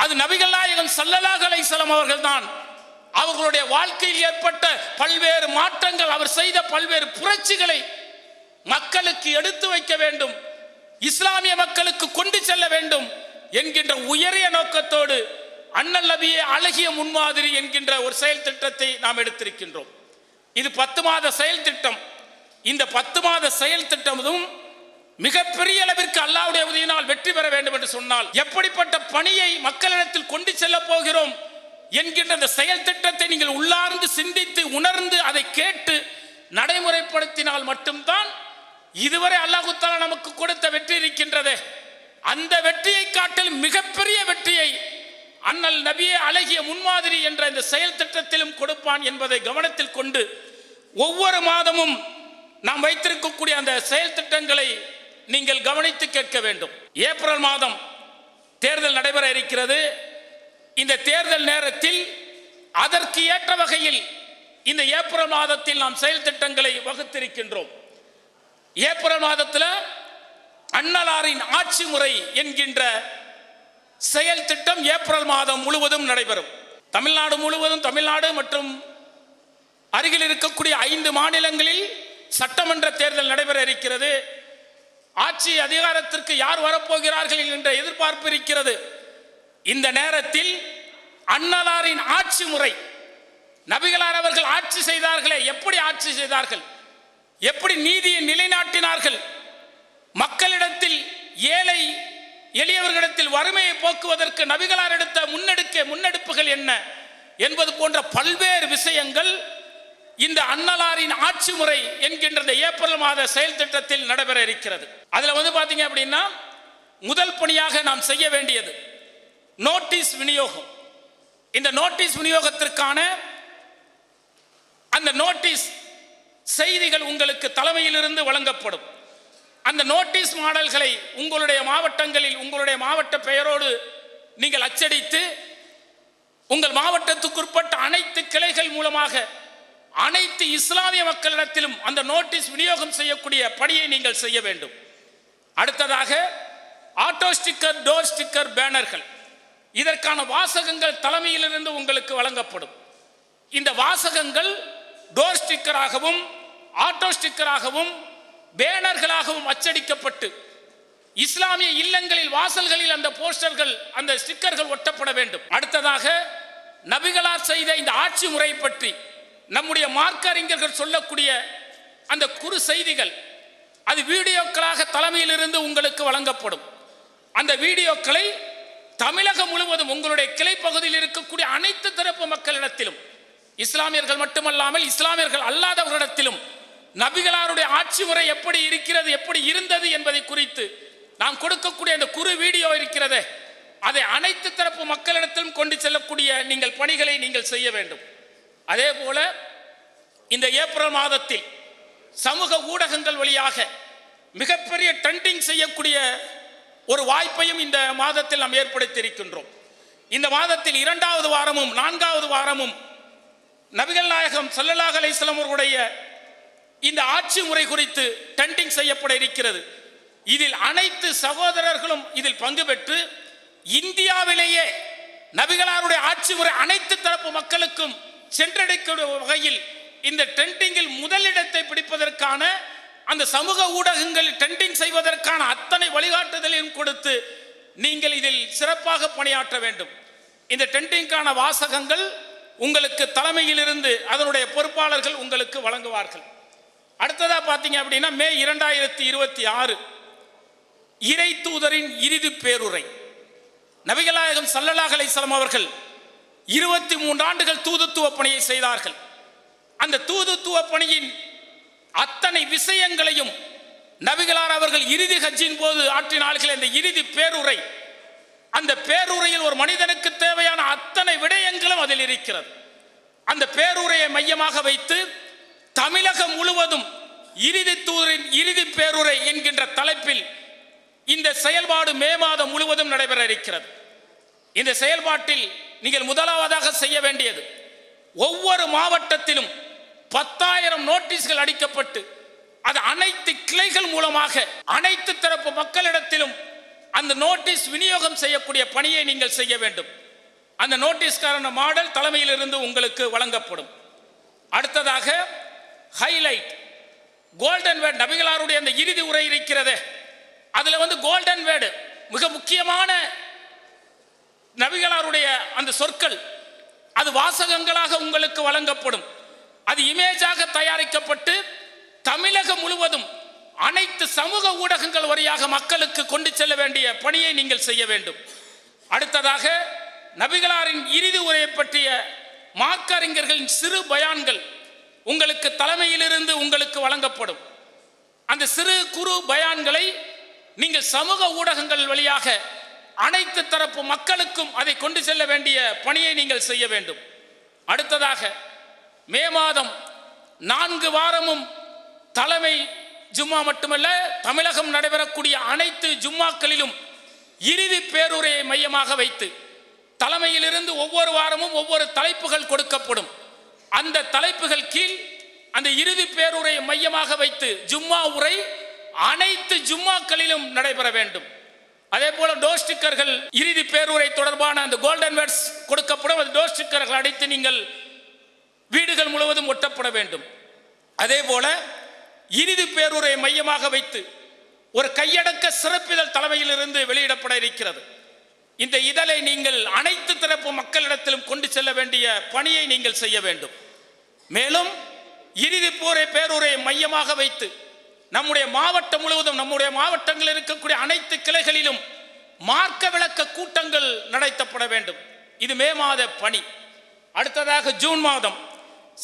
அது நபிகள் நாயகம் ஸல்லல்லாஹு அலைஹி வஸல்லம் அவர்கள் தான். அவர்களுடைய வாழ்க்கையில் ஏற்பட்ட பல்வேறு மாற்றங்கள், அவர் செய்த பல்வேறு புரட்சிகளை மக்களுக்கு எடுத்து வைக்க வேண்டும், இஸ்லாமிய மக்களுக்கு கொண்டு செல்ல வேண்டும் என்கின்ற உயரிய நோக்கத்தோடு அண்ணல் நபியே அழகிய முன்மாதிரி என்கின்ற ஒரு செயல் திட்டத்தை நாம் எடுத்திருக்கின்றோம். இது 10 மாத செயல் திட்டம். இந்த 10 மாத செயல் திட்டமும் மிகப்பெரிய அளவிற்கு அல்லாஹ்வுடைய உதவியினால் வெற்றி பெற வேண்டும் என்று சொன்னால், எப்படிப்பட்ட பணியை மக்களிடத்தில் கொண்டு செல்ல போகிறோம் என்கின்ற அந்த செயல் திட்டத்தை நீங்கள் உள்ளார்ந்து சிந்தித்து உணர்ந்து அதை கேட்டு நடைமுறைப்படுத்தினால் மட்டும்தான் இதுவரை அல்லாஹ் தஆலா நமக்கு கொடுத்த வெற்றி இருக்கின்றது. அந்த வெற்றியை காட்டிலும் மிகப்பெரிய வெற்றியை அண்ணல் நபியே அழகிய முன்மாதிரி என்ற இந்த செயல் திட்டத்திலும் கொடுப்பான் என்பதை கவனத்தில் கொண்டு ஒவ்வொரு மாதமும் நாம் வைத்திருக்கக்கூடிய அந்த செயல் திட்டங்களை நீங்கள் கவனித்து கேட்க வேண்டும். ஏப்ரல் மாதம் தேர்தல் நடைபெற இருக்கிறது. இந்த தேர்தல் நேரத்தில் அதற்கு ஏற்ற வகையில் இந்த ஏப்ரல் மாதத்தில் நாம் செயல் திட்டங்களை வகுத்திருக்கின்றோம். ஏப்ரல் மாதத்தில் அண்ணலாரின் ஆட்சி முறை என்கின்ற செயல் திட்டம் ஏப்ரல் மாதம் முழுவதும் நடைபெறும். தமிழ்நாடு முழுவதும், தமிழ்நாடு மற்றும் அருகில் இருக்கக்கூடிய 5 மாநிலங்களில் சட்டமன்ற தேர்தல் நடைபெற இருக்கிறது. ஆட்சி அதிகாரத்திற்கு யார் வரப்போகிறார்கள் என்ற எதிர்பார்ப்பு இருக்கிறது. இந்த நேரத்தில் அண்ணலாரின் ஆட்சி முறை, நபிகளார் அவர்கள் ஆட்சி செய்தார்களே, எப்படி ஆட்சி செய்தார்கள், எப்படி நீதியை நிலைநாட்டினார்கள், மக்களிடத்தில் ஏழை எளியவர்களிடத்தில் வறுமையை போக்குவதற்கு நபிகளார் எடுத்த முன்னெடுப்புகள் என்ன என்பது போன்ற பல்வேறு விஷயங்கள் இந்த அண்ணலாரின் ஆட்சி முறை என்கின்ற ஏப்ரல் மாத செயல் திட்டத்தில் நடைபெற இருக்கிறது. அதில் பார்த்தீங்க அப்படின்னா, முதல் பணியாக நாம் செய்ய வேண்டியது நோட்டீஸ் விநியோகம். இந்த நோட்டீஸ் விநியோகத்திற்கான அந்த நோட்டீஸ் செய்திகள் உங்களுக்கு தலைமையிலிருந்து வழங்கப்படும். அந்த நோட்டீஸ் மாடல்களை உங்களுடைய மாவட்டங்களில் உங்களுடைய மாவட்ட பெயரோடு நீங்கள் அச்சடித்து உங்கள் மாவட்டத்துக்குட்பட்ட அனைத்து கிளைகள் மூலமாக அனைத்து இஸ்லாமிய மக்களிடத்திலும் அந்த நோட்டீஸ் விநியோகம் செய்யக்கூடிய பணியை நீங்கள் செய்ய வேண்டும். அடுத்ததாக ஆட்டோ ஸ்டிக்கர், டோர் ஸ்டிக்கர், பேனர்கள் இதற்கான வாசகங்கள் தலைமையிலிருந்து உங்களுக்கு வழங்கப்படும். இந்த வாசகங்கள் டோர் ஸ்டிக்கராகவும் ஆட்டோ ஸ்டிக்கராகவும் பேனர்களாகவும் அச்சடிக்கப்பட்டு இஸ்லாமிய இல்லங்களில் வாசல்களில் அந்த போஸ்டர்கள் அந்த ஸ்டிக்கர்கள் ஒட்டப்பட வேண்டும். அடுத்ததாக நபிகளார் செய்த இந்த ஆட்சி முறை பற்றி நம்முடைய மார்க்க அறிஞர்கள் சொல்லக்கூடிய அந்த குறு செய்திகள் அது வீடியோக்களாக தலைமையிலிருந்து உங்களுக்கு வழங்கப்படும். அந்த வீடியோக்களை தமிழகம் முழுவதும் உங்களுடைய கிளை பகுதியில் இருக்கக்கூடிய அனைத்து தரப்பு மக்களிடத்திலும், இஸ்லாமியர்கள் மட்டுமல்லாமல் இஸ்லாமியர்கள் அல்லாதவர்களிடத்திலும் நபிகளாருடைய ஆட்சி முறை எப்படி இருக்கிறது, எப்படி இருந்தது என்பதை குறித்து நாம் கொடுக்கக்கூடிய அந்த குறு வீடியோ இருக்கிறதே, அதை அனைத்து தரப்பு மக்களிடத்திலும் கொண்டு செல்லக்கூடிய நீங்கள் பணிகளை நீங்கள் செய்ய வேண்டும். அதே போல இந்த ஏப்ரல் மாதத்தில் சமூக ஊடகங்கள் வழியாக மிகப்பெரிய ட்ரெண்டிங் செய்யக்கூடிய ஒரு வாய்ப்பையும் இந்த மாதத்தில் நாம் ஏற்படுத்தி இருக்கின்றோம். இந்த மாதத்தில் 2வது வாரமும் 4வது வாரமும் நபிகள் நாயகம் ஸல்லல்லாஹு அலைஹி வஸல்லம் அவர்களுடைய இந்த ஆட்சி முறை குறித்து ட்ரெண்டிங் செய்யப்பட இருக்கிறது. இதில் அனைத்து சகோதரர்களும் இதில் பங்கு பெற்று இந்தியாவிலேயே நபிகளாருடைய ஆட்சி முறை அனைத்து தரப்பு மக்களுக்கும் சென்றடைக்கூடிய வகையில் இந்த ட்ரெண்டிங்கில் முதலிடத்தை பிடிப்பதற்கான அந்த சமூக ஊடகங்களில் ட்ரெண்டிங் செய்வதற்கான அத்தனை வழிகாட்டுதலையும் கொடுத்து நீங்கள் இதில் சிறப்பாக பணியாற்ற வேண்டும். இந்த ட்ரெண்டிங்கான வாசகங்கள் உங்களுக்கு தலைமையிலிருந்து அதனுடைய பொறுப்பாளர்கள் உங்களுக்கு வழங்குவார்கள். அடுத்ததா பார்த்தீங்க அப்படின்னா மே 2026 இறை தூதரின் இறுதி பேருரை. நபிகள் நாயகம் ஸல்லல்லாஹு அலைஹி வஸல்லம் அவர்கள் 23 ஆண்டுகள் தூதுத்துவ பணியை செய்தார்கள். அந்த தூதுத்துவ பணியின் அத்தனை விஷயங்களையும் நபிகளார் அவர்கள் இறுதி ஹஜ்ஜின் போது ஆற்றினார்கள். இந்த இறுதி பேருரை, அந்த பேருரையில் ஒரு மனிதனுக்கு தேவையான அத்தனை விடயங்களும் அதில் இருக்கிறது. அந்த பேருரையை மையமாக வைத்து தமிழகம் முழுவதும் இறுதி தூதரின் இறுதி பேருரை என்கின்ற தலைப்பில் இந்த செயல்பாடு மே மாதம் முழுவதும் நடைபெற இருக்கிறது. இந்த செயல்பாட்டில் நீங்கள் முதலாவதாக செய்ய வேண்டியது, ஒவ்வொரு மாவட்டத்திலும் 10,000 நோட்டீஸ்கள் அடிக்கப்பட்டு அது அனைத்து கிளைகள் மூலமாக அனைத்து தரப்பு மக்களிடத்திலும் அந்த நோட்டீஸ் விநியோகம் செய்யக்கூடிய பணியை நீங்கள் செய்ய வேண்டும். அந்த நோட்டீஸ்கான மாடல் தலைமையிலிருந்து உங்களுக்கு வழங்கப்படும். அடுத்ததாக ஹைலைட், கோல்டன் வேர்ட், நபிகளாருடைய அந்த இறுதி உரை இருக்கிறது, அதுல கோல்டன் வேர்டு மிக முக்கியமான நபிகளாருடைய அந்த சொற்கள் அது வாசகங்களாக உங்களுக்கு வழங்கப்படும். அது இமேஜாக தயாரிக்கப்பட்டு தமிழகம் முழுவதும் அனைத்து சமூக ஊடகங்கள் வழியாக மக்களுக்கு கொண்டு செல்ல வேண்டிய பணியை நீங்கள் செய்ய வேண்டும். அடுத்ததாக நபிகளாரின் இறுதி உரையை பற்றிய மார்க்க அறிஞர்களின் சிறு பயான்கள் உங்களுக்கு தலைமையிலிருந்து உங்களுக்கு வழங்கப்படும். அந்த சிறு குறு பயான்களை நீங்கள் சமூக ஊடகங்கள் வழியாக அனைத்து தரப்பு மக்களுக்கும் அதை கொண்டு செல்ல வேண்டிய பணியை நீங்கள் செய்ய வேண்டும். அடுத்ததாக மே மாதம் 4 வாரமும் தலைமை ஜும்மா மட்டுமல்ல, தமிழகம் நடைபெறக்கூடிய அனைத்து ஜும்மாக்களிலும் இறுதி பேருரையை மையமாக வைத்து தலைமையிலிருந்து ஒவ்வொரு வாரமும் ஒவ்வொரு தலைப்புகள் கொடுக்கப்படும். அந்த தலைப்புகள் கீழ் அந்த இறுதி பேருரையை மையமாக வைத்து ஜும்மா உரை அனைத்து ஜும்மாக்களிலும் நடைபெற வேண்டும். அதே போல டோர் ஸ்டிக்கர்கள், இறுதி பேருரை தொடர்பான அந்த கோல்டன் வேர்ட்ஸ் கொடுக்கப்படும். அந்த டோர் ஸ்டிக்கர்கள் அடித்து நீங்கள் வீடுகள் முழுவதும் ஒட்டப்பட வேண்டும். அதே போல இறுதி பேருரை மையமாக வைத்து ஒரு கையடக்க சிறப்பிதழ் தலைமையிலிருந்து வெளியிடப்பட இருக்கிறது. இந்த இதழை நீங்கள் அனைத்து தரப்பு மக்களிடத்திலும் கொண்டு செல்ல வேண்டிய பணியை நீங்கள் செய்ய வேண்டும். மேலும் இறுதி பேருரை மையமாக வைத்து நம்முடைய மாவட்டம் முழுவதும், நம்முடைய மாவட்டங்களில் இருக்கக்கூடிய அனைத்து கிளைகளிலும் மார்க்க விளக்க கூட்டங்கள் நடத்தப்பட வேண்டும். இது மே மாத பணி. அடுத்ததாக ஜூன் மாதம்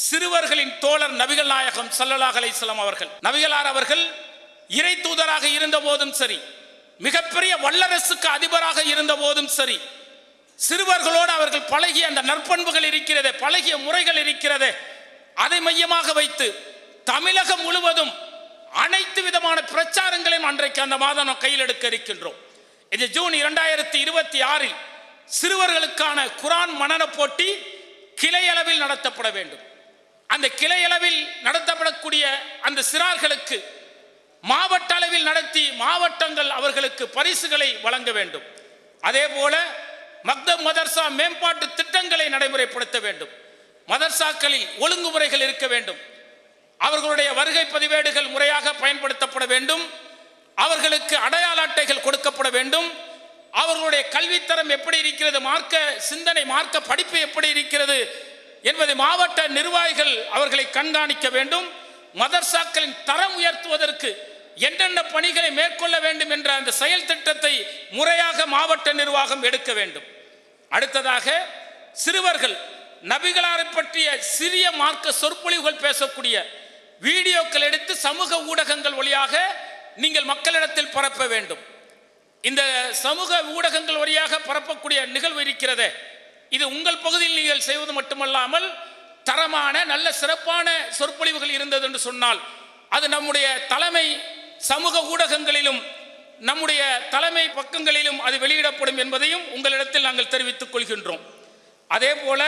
சிறுவர்களின் தோழர் நபிகள் நாயகம் ஸல்லல்லாஹு அலைஹி வஸல்லம் அவர்கள், நபிகளார் அவர்கள் இறை தூதராக இருந்த போதும் சரி, மிகப்பெரிய வல்லரசுக்கு அதிபராக இருந்த போதும் சரி, சிறுவர்களோடு அவர்கள் பழகிய அந்த நற்பண்புகள் இருக்கிறதே, பழகிய முறைகள் இருக்கிறதே, அதை மையமாக வைத்து தமிழகம் முழுவதும் அனைத்து விதமான பிரச்சாரங்களையும் அன்றைக்கு அந்த மாதம் நாம் கையில் எடுக்க இருக்கின்றோம். இது ஜூன் 2026 சிறுவர்களுக்கான குர்ஆன் மனன போட்டி கிளை அளவில் நடத்தப்பட வேண்டும். அந்த கிளை அளவில் நடத்தப்படக்கூடிய அந்த சிறார்களுக்கு மாவட்ட அளவில் நடத்தி மாவட்டங்கள் அவர்களுக்கு பரிசுகளை வழங்க வேண்டும். அதே போல மக்தப் மக்தப் மதர்சா மேம்பாட்டு திட்டங்களை நடைமுறைப்படுத்த வேண்டும். மதர்சாக்களில் ஒழுங்குமுறைகள் இருக்க வேண்டும். அவர்களுடைய வருகை பதிவேடுகள் முறையாக பயன்படுத்தப்பட வேண்டும். அவர்களுக்கு அடையாள அட்டைகள் கொடுக்கப்பட வேண்டும். அவர்களுடைய கல்வித்தரம் எப்படி இருக்கிறது, மார்க்க சிந்தனை, மார்க்க படிப்பு எப்படி இருக்கிறது என்பதை மாவட்ட நிர்வாகிகள் அவர்களை கண்காணிக்க வேண்டும். மதர்சாக்களின் தரம் உயர்த்துவதற்கு என்னென்ன பணிகளை மேற்கொள்ள வேண்டும் என்ற அந்த செயல் திட்டத்தை முறையாக மாவட்ட நிர்வாகம் எடுக்க வேண்டும். அடுத்ததாக சிறுவர்கள் நபிகளாரை பற்றிய சிறிய மார்க்க சொற்பொழிவுகள் பேசக்கூடிய வீடியோக்கள் எடுத்து சமூக ஊடகங்கள் வழியாக நீங்கள் மக்களிடத்தில் பரப்ப வேண்டும். இந்த சமூக ஊடகங்கள் வழியாக பரப்பக்கூடிய நிகழ்வு இருக்கிறதே, இது உங்கள் பகுதியில் நீங்கள் செய்வது மட்டுமல்லாமல் தரமான நல்ல சிறப்பான சொற்பொழிவுகள் இருந்தது என்று சொன்னால் அது நம்முடைய தலைமை சமூக ஊடகங்களிலும் நம்முடைய தலைமை பக்கங்களிலும் அது வெளியிடப்படும் என்பதையும் உங்களிடத்தில் நாங்கள் தெரிவித்துக் கொள்கின்றோம். அதே போல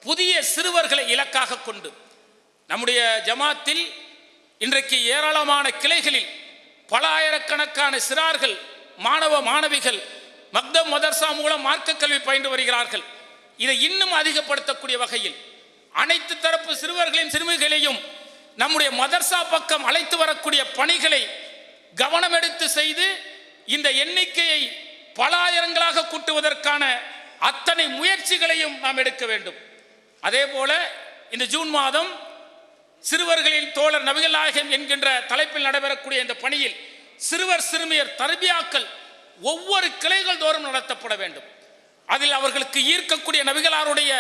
புதிய சிறுவர்களை இலக்காக கொண்டு நம்முடைய ஜமாத்தில் இன்றைக்கு ஏராளமான கிளைகளில் பல ஆயிரக்கணக்கான சிறார்கள், மாணவ மாணவிகள் மக்தப் மதர்சா மூலம் மார்க்க கல்வி பயின்று வருகிறார்கள். இதை இன்னும் அதிகப்படுத்தக்கூடிய வகையில் அனைத்து தரப்பு சிறுவர்களையும் சிறுமிகளையும் நம்முடைய மதர்சா பக்கம் அழைத்து வரக்கூடிய பணிகளை கவனம் எடுத்து செய்து இந்த எண்ணிக்கையை பல ஆயிரங்களாக கூட்டுவதற்கான அத்தனை முயற்சிகளையும் நாம் எடுக்க வேண்டும். அதே போல இந்த ஜூன் மாதம் சிறுவர்களின் தோழர் நபிகள் நாயகம் என்கின்ற தலைப்பில் நடைபெறக்கூடிய இந்த பணியில் சிறுவர் சிறுமியர் தர்பியாக்கள் ஒவ்வொரு கிளைகள் தோறும் நடத்தப்பட வேண்டும். அதில் அவர்களுக்கு ஈர்க்கக்கூடிய நபிகளாருடைய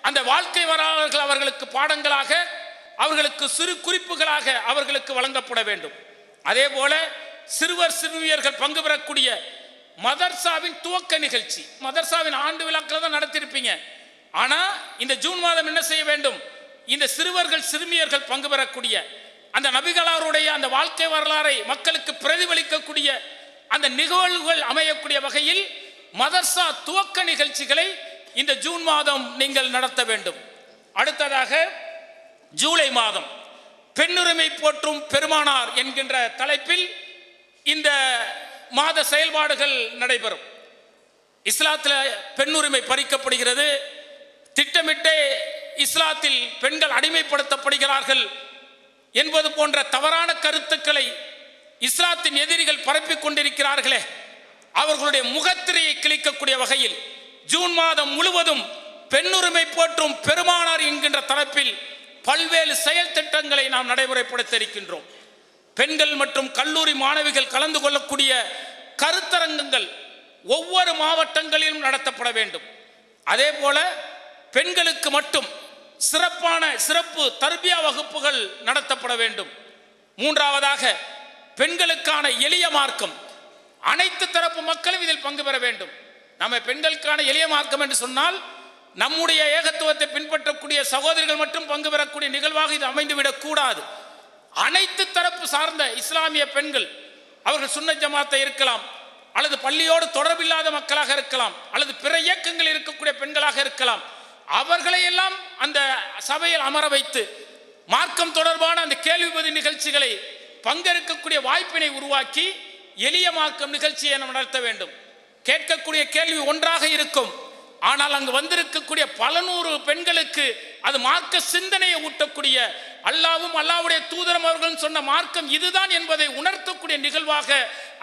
அந்த வாழ்க்கை வரலாறுகள் அவர்களுக்கு பாடங்களாக, அவர்களுக்கு சிறு குறிப்புகளாக அவர்களுக்கு வழங்கப்பட வேண்டும். அதே போல சிறுவர் சிறுமியர்கள் பங்கு பெறக்கூடிய மதர்சாவின் துவக்க நிகழ்ச்சி, மதர்சாவின் ஆண்டு விழாக்களை தான் நடத்தியிருப்பீங்க. ஆனால் இந்த ஜூன் மாதம் என்ன செய்ய வேண்டும், இந்த சிறுவர்கள் சிறுமியர்கள் பங்கு பெறக்கூடிய அந்த நபிகளாருடைய அந்த வாழ்க்கை வரலாறை மக்களுக்கு பிரதிபலிக்கக்கூடிய அந்த நிகழ்வுகள் அமையக்கூடிய வகையில் மதர்சா துவக்க நிகழ்ச்சிகளை இந்த ஜூன் மாதம் நீங்கள் நடத்த வேண்டும். அடுத்ததாக ஜூலை மாதம் பெண்ணுரிமை போற்றும் பெருமானார் என்கின்ற தலைப்பில் இந்த மாத செயல்பாடுகள் நடைபெறும். இஸ்லாத்தில் பெண்ணுரிமை பறிக்கப்படுகிறது, திட்டமிட்டே இஸ்லாத்தில் பெண்கள் அடிமைப்படுத்தப்படுகிறார்கள் என்பது போன்ற தவறான கருத்துக்களை இஸ்லாத்தின் எதிரிகள் பரப்பிக் கொண்டிருக்கிறார்களே, அவர்களுடைய முகத்திரையை கிழிக்கக்கூடிய வகையில் ஜூன் மாதம் முழுவதும் பெண்ணுரிமை போற்றும் பெருமானார் என்கின்ற தலைப்பில் பல்வேறு செயல் திட்டங்களை நாம் நடைமுறைப்படுத்த இருக்கின்றோம். பெண்கள் மற்றும் கல்லூரி மாணவிகள் கலந்து கொள்ளக்கூடிய கருத்தரங்கங்கள் ஒவ்வொரு மாவட்டங்களிலும் நடத்தப்பட வேண்டும். அதே போல பெண்களுக்கு மட்டும் சிறப்பு தர்பியா வகுப்புகள் நடத்தப்பட வேண்டும். மூன்றாவதாக பெண்களுக்கான எளிய மார்க்கம், அனைத்து தரப்பு மக்களும் இதில் பங்கு பெற வேண்டும். நம்ம பெண்களுக்கான எளிய மார்க்கம் என்று சொன்னால் நம்முடைய ஏகத்துவத்தை பின்பற்றக்கூடிய சகோதரிகள் மட்டும் பங்கு பெறக்கூடிய நிகழ்வாக இது அமைந்துவிடக் கூடாது. அனைத்து தரப்பு சார்ந்த இஸ்லாமிய பெண்கள், அவர்கள் சுன்னத் ஜமாத்தை இருக்கலாம், அல்லது பள்ளியோடு தொடர்பில்லாத மக்களாக இருக்கலாம், அல்லது பிற இயக்கங்கள் இருக்கக்கூடிய பெண்களாக இருக்கலாம், அவர்களையெல்லாம் அந்த சபையில் அமர வைத்து மார்க்கம் தொடர்பான அந்த கேள்வி பதில் நிகழ்ச்சிகளை பங்கேற்கக்கூடிய வாய்ப்பினை உருவாக்கி எளிய மார்க்கம் நிகழ்ச்சியை நாம் நடத்த வேண்டும். கேட்கக்கூடிய கேள்வி ஒன்றாக இருக்கும், ஆனால் அங்கு வந்திருக்கக்கூடிய பல நூறு பெண்களுக்கு அது மார்க்க சிந்தனையை ஊட்டக்கூடிய, அல்லாவும் அல்லாவுடைய தூதரும் அவர்கள் சொன்ன மார்க்கம் இதுதான் என்பதை உணர்த்தக்கூடிய நிகழ்வாக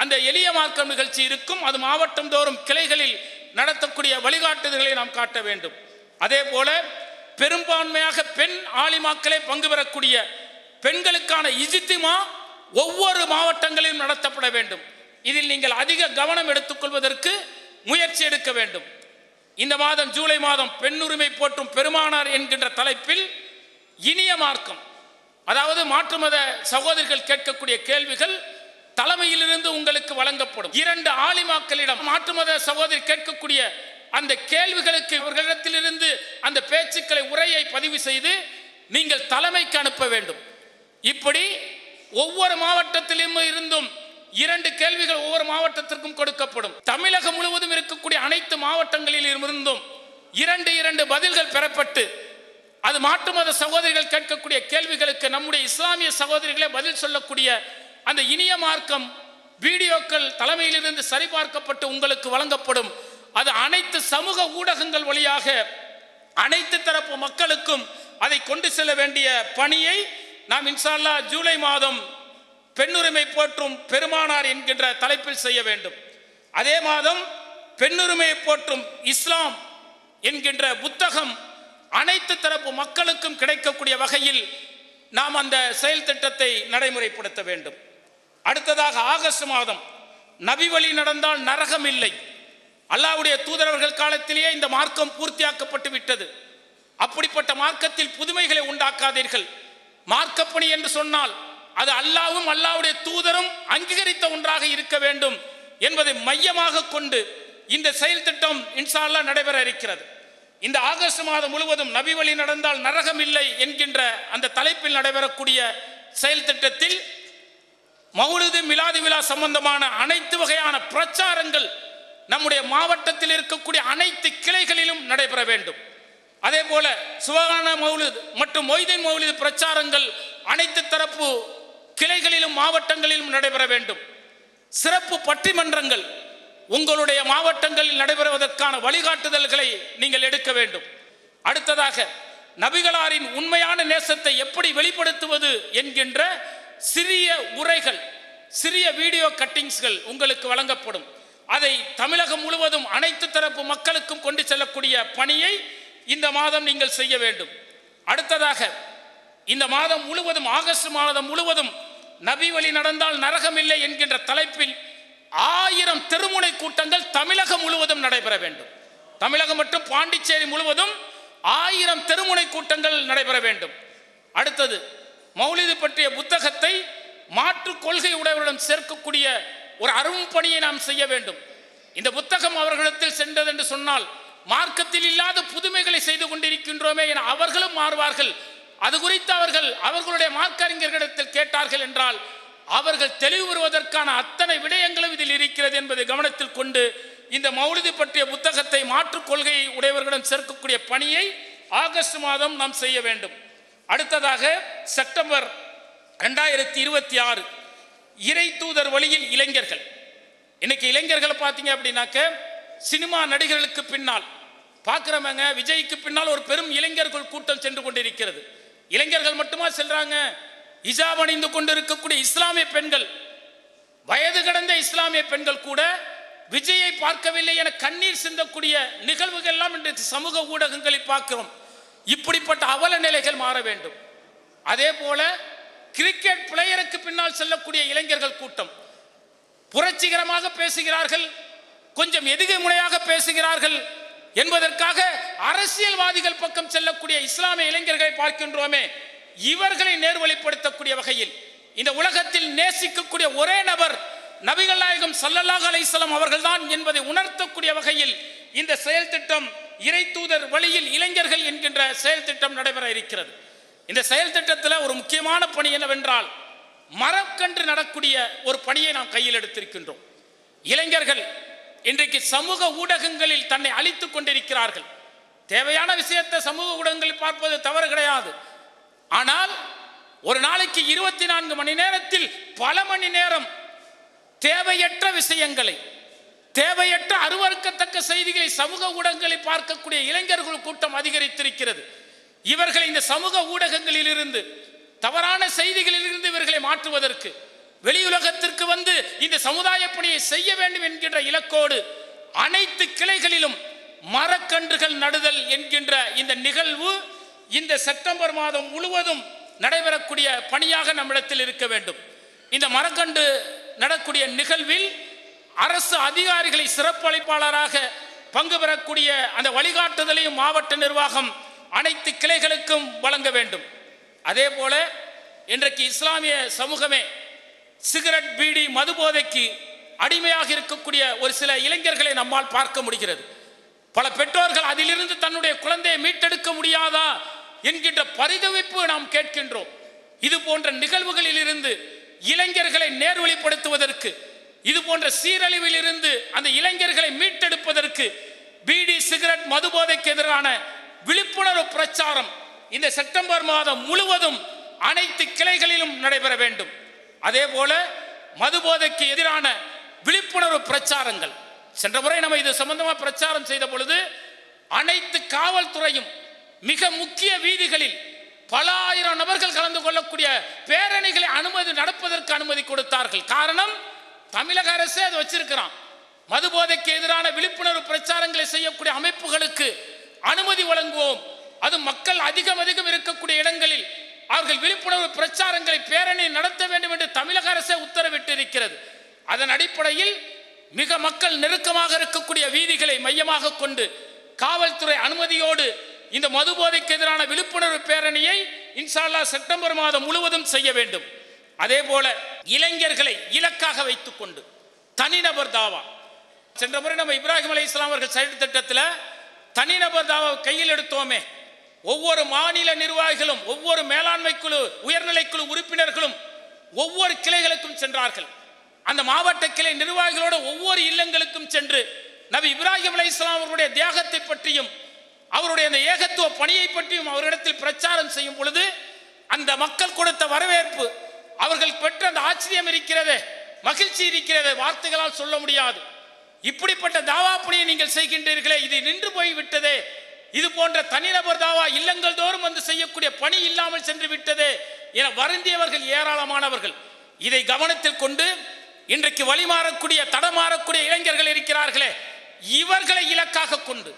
அந்த எளிய மார்க்கம் நிகழ்ச்சி இருக்கும். அது மாவட்டம் தோறும் கிளைகளில் நடத்தக்கூடிய வழிகாட்டுதல்களை நாம் காட்ட வேண்டும். அதே போல பெரும்பான்மையாக பெண் ஆலிமாக்களே பங்கு பெறக்கூடிய பெண்களுக்கான இஜ்திமா ஒவ்வொரு மாவட்டங்களிலும் நடத்தப்பட வேண்டும். இதில் நீங்கள் அதிக கவனம் எடுத்துக்கொள்வதற்கு முயற்சி எடுக்க வேண்டும். இந்த மாதம் ஜூலை மாதம் பெண்ணுரிமை போற்றும் பெருமானார் என்கின்ற தலைப்பில் இனிய மார்க்கம், அதாவது மாற்று மத சகோதரிகள் கேட்கக்கூடிய கேள்விகள் தலைமையிலிருந்து உங்களுக்கு வழங்கப்படும். 2 ஆலிமாக்களிடம் மாற்று மத சகோதரி கேட்கக்கூடிய அந்த கேள்விகளுக்கு இவர்களிடத்திலிருந்து அந்த பேச்சுக்களை உரையை பதிவு செய்து நீங்கள் தலைமைக்கு அனுப்ப வேண்டும். இப்படி ஒவ்வொரு மாவட்டத்திலும் இருந்தும் 2 கேள்விகள் ஒவ்வொரு மாவட்டத்திற்கும் கொடுக்கப்படும். தமிழகம் முழுவதும் இருக்கக்கூடிய அனைத்து மாவட்டங்களில் இருந்தும் 2 பதில்கள் பெறப்பட்டு அது மாற்று மத சகோதரிகள் கேட்கக்கூடிய கேள்விகளுக்கு நம்முடைய இஸ்லாமிய சகோதரிகளே பதில் சொல்லக்கூடிய அந்த இனிய மார்க்கம் வீடியோக்கள் தலைமையிலிருந்து சரிபார்க்கப்பட்டு உங்களுக்கு வழங்கப்படும். அது அனைத்து சமூக ஊடகங்கள் வழியாக அனைத்து தரப்பு மக்களுக்கும் அதை கொண்டு செல்ல வேண்டிய பணியை நாம் இன்ஷா அல்லாஹ் ஜூலை மாதம் பெண்ணுரிமை போற்றும் பெருமானார் என்கின்ற தலைப்பில் செய்ய வேண்டும். அதே மாதம் பெண்ணுரிமையை போற்றும் இஸ்லாம் என்கின்ற புத்தகம் அனைத்து தரப்பு மக்களுக்கும் கிடைக்கக்கூடிய வகையில் நாம் அந்த செயல் திட்டத்தை நடைமுறைப்படுத்த வேண்டும். அடுத்ததாக ஆகஸ்ட் மாதம் நபி வழி நடந்தால் நரகம் இல்லை. அல்லாஹ்வுடைய தூதரவர்கள் காலத்திலேயே இந்த மார்க்கம் பூர்த்தியாக்கப்பட்டு விட்டது. அப்படிப்பட்ட மார்க்கத்தில் புதுமைகளை உண்டாக்காதீர்கள். மார்க்கப்பணி என்று சொன்னால் அது அல்லாஹ்வும் அல்லாஹ்வுடைய தூதரும் அங்கீகரித்த ஒன்றாக இருக்க வேண்டும் என்பதை மையமாக கொண்டு இந்த செயல் திட்டம் இன்ஷா அல்லாஹ் நடைபெற இருக்கிறது. இந்த ஆகஸ்ட் மாதம் முழுவதும் நபி வழி நடந்தால் நரகம் இல்லை என்கின்ற அந்த தலைப்பில் நடைபெறக்கூடிய செயல் திட்டத்தில் மௌலிது மிலாது விழா சம்பந்தமான அனைத்து வகையான பிரச்சாரங்கள் நம்முடைய மாவட்டத்தில் இருக்கக்கூடிய அனைத்து கிளைகளிலும் நடைபெற வேண்டும். அதே போல சுபஹான மௌலித் மற்றும் மொய்தீன் மௌலித் பிரச்சாரங்கள் அனைத்து தரப்பு கிளைகளிலும் மாவட்டங்களிலும் நடைபெற வேண்டும். சிறப்பு பட்டிமன்றங்கள் உங்களுடைய மாவட்டங்களில் நடைபெறுவதற்கான வழிகாட்டுதல்களை நீங்கள் எடுக்க வேண்டும். அடுத்ததாக நபிகளாரின் உண்மையான நேசத்தை எப்படி வெளிப்படுத்துவது என்கின்ற சிறிய உரைகள், சிறிய வீடியோ கட்டிங்ஸ்கள் உங்களுக்கு வழங்கப்படும். அதை தமிழகம் முழுவதும் அனைத்து தரப்பு மக்களுக்கும் கொண்டு செல்லக்கூடிய பணியை இந்த மாதம் நீங்கள் செய்ய வேண்டும். அடுத்ததாக இந்த மாதம் முழுவதும் ஆகஸ்ட் மாதம் முழுவதும் நபி வழி நடந்தால் நரகமில்லை என்கின்ற தலைப்பில் 1000 தெருமுனை கூட்டங்கள் தமிழகம் முழுவதும் நடைபெற வேண்டும். தமிழகம் மற்றும் பாண்டிச்சேரி முழுவதும் 1000 தெருமுனை கூட்டங்கள் நடைபெற வேண்டும். அடுத்தது மௌலிது பற்றிய புத்தகத்தை மாற்று கொள்கை உடையவரிடம் சேர்க்கக்கூடிய ஒரு அரும்பணியை நாம் செய்ய வேண்டும். இந்த புத்தகம் அவர்களிடத்தில் சென்றது என்று சொன்னால் மார்க்கத்தில் இல்லாத புதுமைகளை செய்து கொண்டிருக்கின்றோமே என அவர்களும் மாறுவார்கள். அது குறித்து அவர்களுடைய மார்க்க அறிஞர்களிடத்தில் கேட்டார்கள் என்றால் அவர்கள் தெளிவு வருவதற்கான அத்தனை விடயங்களும் இதில் இருக்கிறது என்பதை கவனத்தில் கொண்டு இந்த மௌலிது பற்றிய புத்தகத்தை மாற்று கொள்கை உடையவர்களிடம் சேர்க்கக்கூடிய பணியை ஆகஸ்ட் மாதம் நாம் செய்ய வேண்டும். அடுத்ததாக செப்டம்பர் 2026 இறை தூதர் வழியில் இளைஞர்கள். இன்னைக்கு இளைஞர்களை பார்த்தீங்க அப்படின்னாக்க சினிமா நடிகர்களுக்கு பின்னால் பார்க்கிறவங்க விஜய்க்கு பின்னால் ஒரு பெரும் இளைஞர்கள் கூட்டம் சென்று கொண்டிருக்கிறது. இளைஞர்கள் மட்டுமா செல்றாங்க, ஹிஜாப் அணிந்து கொண்டிருக்கக்கூடிய இஸ்லாமிய பெண்கள், வயது கடந்த இஸ்லாமிய பெண்கள் கூட விஜயை பார்க்கவில்லை என கண்ணீர் சிந்தக்கூடிய நிகழ்வுகள் எல்லாம் இன்றைக்கு சமூக ஊடகங்களில் பார்க்கிறோம். இப்படிப்பட்ட அவல நிலைகள் மாற வேண்டும். அதே போல கிரிக்கெட் பிளேயருக்கு பின்னால் செல்லக்கூடிய இளைஞர்கள் கூட்டம் புரட்சிகரமாக பேசுகிறார்கள், கொஞ்சம் எதிர்கை முறையாக பேசுகிறார்கள் என்பதற்காக அரசியல்வாதிகள் பக்கம் செல்லக்கூடிய இஸ்லாமிய இளைஞர்களை பார்க்கின்றோமே. இவர்களை நேர்வழிப்படுத்தக்கூடிய வகையில் இந்த உலகத்தில் நேசிக்கக்கூடிய ஒரே நபர் நபிகள் நாயகம் ஸல்லல்லாஹு அலைஹி வஸல்லம் அவர்கள்தான் என்பதை உணர்த்தக்கூடிய வகையில் இந்த செயல் திட்டம் இறை தூதர் வழியில் இளைஞர்கள் என்கின்ற செயல் திட்டம் நடைபெற இருக்கிறது. இந்த செயல் திட்டத்தில் ஒரு முக்கியமான பணி என்னவென்றால் மரக்கன்று நடக்கூடிய ஒரு பணியை நாம் கையில் எடுத்திருக்கின்றோம். இளைஞர்கள் இன்றைக்கு சமூக ஊடகங்களில் தன்னை அழித்துக் கொண்டிருக்கிறார்கள். தேவையான விஷயத்தை சமூக ஊடகங்களில் பார்ப்பது தவறு கிடையாது. ஆனால் ஒரு நாளைக்கு 24 மணி நேரத்தில் பல மணி நேரம் தேவையற்ற விஷயங்களை, தேவையற்ற அருவருக்கத்தக்க செய்திகளை சமூக ஊடகங்களில் பார்க்கக்கூடிய இளைஞர்கள் கூட்டம் அதிகரித்திருக்கிறது. இவர்களை இந்த சமூக ஊடகங்களில் இருந்து, தவறான செய்திகளில் இருந்து இவர்களை மாற்றுவதற்கு, வெளியுலகத்திற்கு வந்து இந்த சமுதாய பணியை செய்ய வேண்டும் என்கின்ற இலக்கோடு அனைத்து கிளைகளிலும் மரக்கன்றுகள் நடுதல் என்கின்ற இந்த நிகழ்வு இந்த செப்டம்பர் மாதம் முழுவதும் நடைபெறக்கூடிய பணியாக நம்மிடத்தில் இருக்க வேண்டும். இந்த மரக்கன்று நடக்கூடிய நிகழ்வில் அரசு அதிகாரிகளை சிறப்பு அழைப்பாளராக பங்கு பெறக்கூடிய அந்த வழிகாட்டுதலையும் மாவட்ட நிர்வாகம் அனைத்து கிளைகளுக்கும் வழங்க வேண்டும். அதே போல இன்றைக்கு இஸ்லாமிய சமூகமே சிகரெட், பீடி, மது போதைக்கு அடிமையாக இருக்கக்கூடிய ஒரு சில இளைஞர்களை நம்மால் பார்க்க முடிகிறது. பல பெற்றோர்கள் அதிலிருந்து தன்னுடைய குழந்தையை மீட்டெடுக்க முடியாதா என்கின்ற பரிதவிப்பு நாம் கேட்கின்றோம். இது போன்ற நிகழ்வுகளில் இருந்து இளைஞர்களை நேர்வழிப்படுத்துவதற்கு, இது போன்ற சீரழிவில் இருந்து அந்த இளைஞர்களை மீட்டெடுப்பதற்கு பீடி, சிகரெட், மது போதைக்கு எதிரான விழிப்புணர்வு பிரச்சாரம் இந்த செப்டம்பர் மாதம் முழுவதும் அனைத்து கிளைகளிலும் நடைபெற வேண்டும். அதே போல மது போதைக்கு எதிரான விழிப்புணர்வு பிரச்சாரங்கள் சென்ற முறை நம்ம இது சம்பந்தமா பிரச்சாரம் செய்த பொழுது அனைத்து காவல்துறையும் மிக முக்கிய வீதிகளில் பல ஆயிரம் நபர்கள் கலந்து கொள்ளக்கூடிய பேரணிகளை நடப்பதற்கு அனுமதி கொடுத்தார்கள். காரணம், தமிழக அரசே அது வச்சிருக்கிறான். மது போதைக்கு எதிரான விழிப்புணர்வு பிரச்சாரங்களை செய்யக்கூடிய அமைப்புகளுக்கு அனுமதி வழங்குவோம், அது மக்கள் அதிகம் இருக்கக்கூடிய இடங்களில் அவர்கள் விழிப்புணர்வு பிரச்சாரங்களை பேரணி நடத்த வேண்டும் என்று தமிழக அரசே உத்தரவிட்டு இருக்கிறது. அதன் அடிப்படையில் மிக மக்கள் நெருக்கமாக இருக்கக்கூடிய வீதிகளை மையமாக கொண்டு காவல்துறை அனுமதியோடு இந்த மது போதைக்கு எதிரான விழிப்புணர்வு பேரணியை இன்ஷா அல்லாஹ் செப்டம்பர் மாதம் முழுவதும் செய்ய வேண்டும். அதே போல இளைஞர்களை இலக்காக வைத்துக் கொண்டு தனிநபர் தாவா, சென்ற முறை நம்ம இப்ராஹிம் அலைஹிஸ்ஸலாம் அவர்கள் செயல் திட்டத்தில் தனிநபர் தாவா கையில் எடுத்தோமே. ஒவ்வொரு மாநில நிர்வாகிகளும் ஒவ்வொரு மேலாண்மை குழு உயர்நிலை குழு உறுப்பினர்களும் ஒவ்வொரு கிளைகளுக்கும் சென்றார்கள். அந்த மாவட்ட கிளை நிர்வாகிகளோடு ஒவ்வொரு இல்லங்களுக்கும் சென்று நபி இப்ராஹிம் அலைஹிஸ்ஸலாம் அவர்களுடைய தியாகத்தை பற்றியும் அவருடைய அந்த ஏகத்துவ பணியை பற்றியும் அவரிடத்தில் பிரச்சாரம் செய்யும் பொழுது அந்த மக்கள் கொடுத்த வரவேற்பு, அவர்கள் பெற்ற அந்த ஆச்சரியம் இருக்கிறதே, மகிழ்ச்சி இருக்கிறதே, வார்த்தைகளால் சொல்ல முடியாது. இப்படிப்பட்ட தாவா பணியை நீங்கள் செய்கின்றீர்களே, இது நின்று போய் விட்டதே, இது போன்ற தனிநபர் தாவா இல்லங்கள் தோறும் வந்து செய்யக்கூடிய பணி இல்லாமல் சென்று விட்டதே என வருந்தியவர்கள் ஏராளமானவர்கள். இதை கவனத்தில் கொண்டு இன்றைக்கு வழிமாறக்கூடிய தடமாறக்கூடிய இளைஞர்கள் இருக்கிறார்களே, இவர்களை இலக்காக கொண்டு